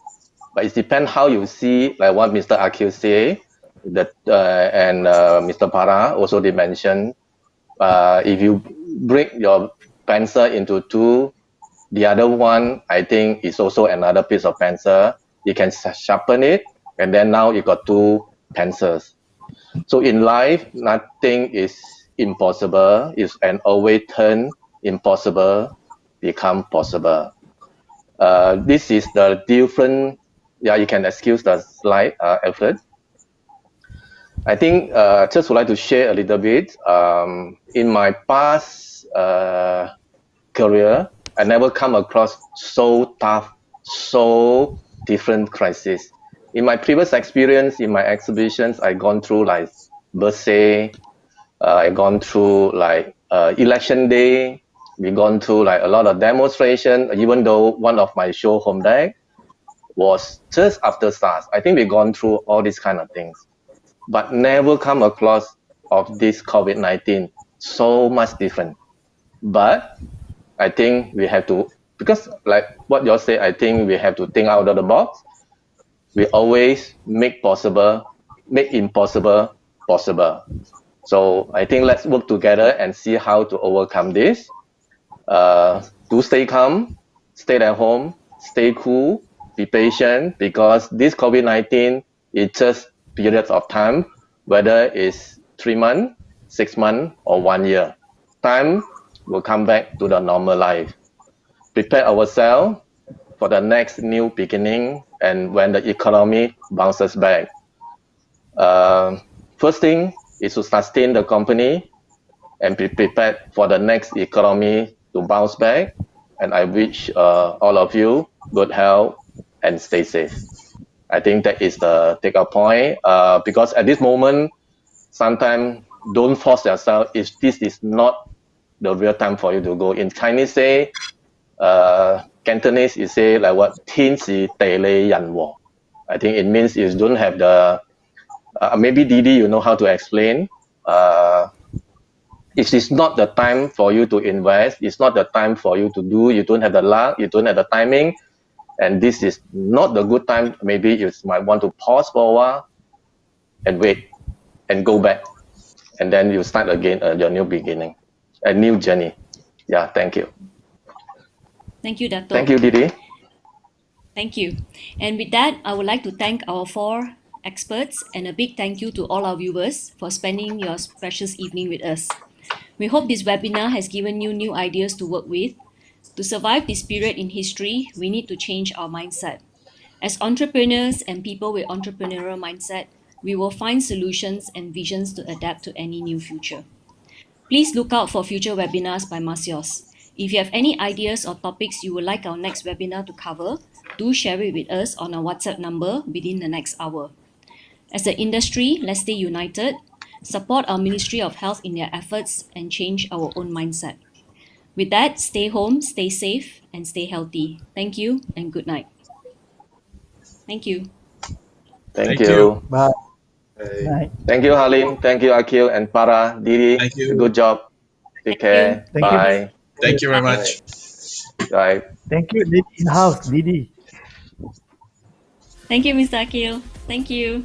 But it depends how you see, like what Mr. Akil say, that and Mr. Para also did mention. If you break your pencil into two, the other one, I think, is also another piece of pencil. You can sharpen it, and then now you got two pencils. So in life, nothing is impossible. It's an always turn impossible become possible. This is the different. Yeah, you can excuse the slide, Alfred. I think just would like to share a little bit. In my past career, I never come across so tough, so different crisis. In my previous experience, in my exhibitions, I gone through like birthday, I gone through like election day, we gone through like a lot of demonstration. Even though one of my show home deck was just after SARS, I think we gone through all these kind of things, but never come across of this COVID-19 so much different. But I think we have to, because like what you say, I think we have to think out of the box. We always make impossible possible. So I think let's work together and see how to overcome this. Do stay calm, stay at home, stay cool, be patient, because this COVID-19 is just periods of time, whether it's 3 months, 6 months, or 1 year. Time will come back to the normal life. Prepare ourselves for the next new beginning and when the economy bounces back. First thing is to sustain the company and be prepared for the next economy to bounce back. And I wish all of you good health and stay safe. I think that is the take-up point, because at this moment, sometimes don't force yourself if this is not the real time for you to go. In Chinese say, Cantonese is say like what, 天时地利人和. I think it means you don't have the, maybe Didi, you know how to explain. It is not the time for you to invest. It's not the time for you to do. You don't have the luck. You don't have the timing. And this is not the good time. Maybe you might want to pause for a while and wait and go back. And then you start again your new beginning, a new journey. Yeah, thank you. Thank you, Dato. Thank you, Didi. Thank you. And with that, I would like to thank our 4 experts and a big thank you to all our viewers for spending your precious evening with us. We hope this webinar has given you new ideas to work with. To survive this period in history, we need to change our mindset. As entrepreneurs and people with entrepreneurial mindset, we will find solutions and visions to adapt to any new future. Please look out for future webinars by MACEOS. If you have any ideas or topics you would like our next webinar to cover, do share it with us on our WhatsApp number within the next hour. As an industry, let's stay united, support our Ministry of Health in their efforts, and change our own mindset. With that, stay home, stay safe, and stay healthy. Thank you and good night. Thank you. Thank you. Bye. Bye. Night. Thank you, Halim. Thank you, Akil and Para. Didi, Thank you. good job. Take Thank care. Thank you. Bye. Thank you very much. Bye. Thank you, Didi in house, Didi. Thank you, Mr. Akil. Thank you.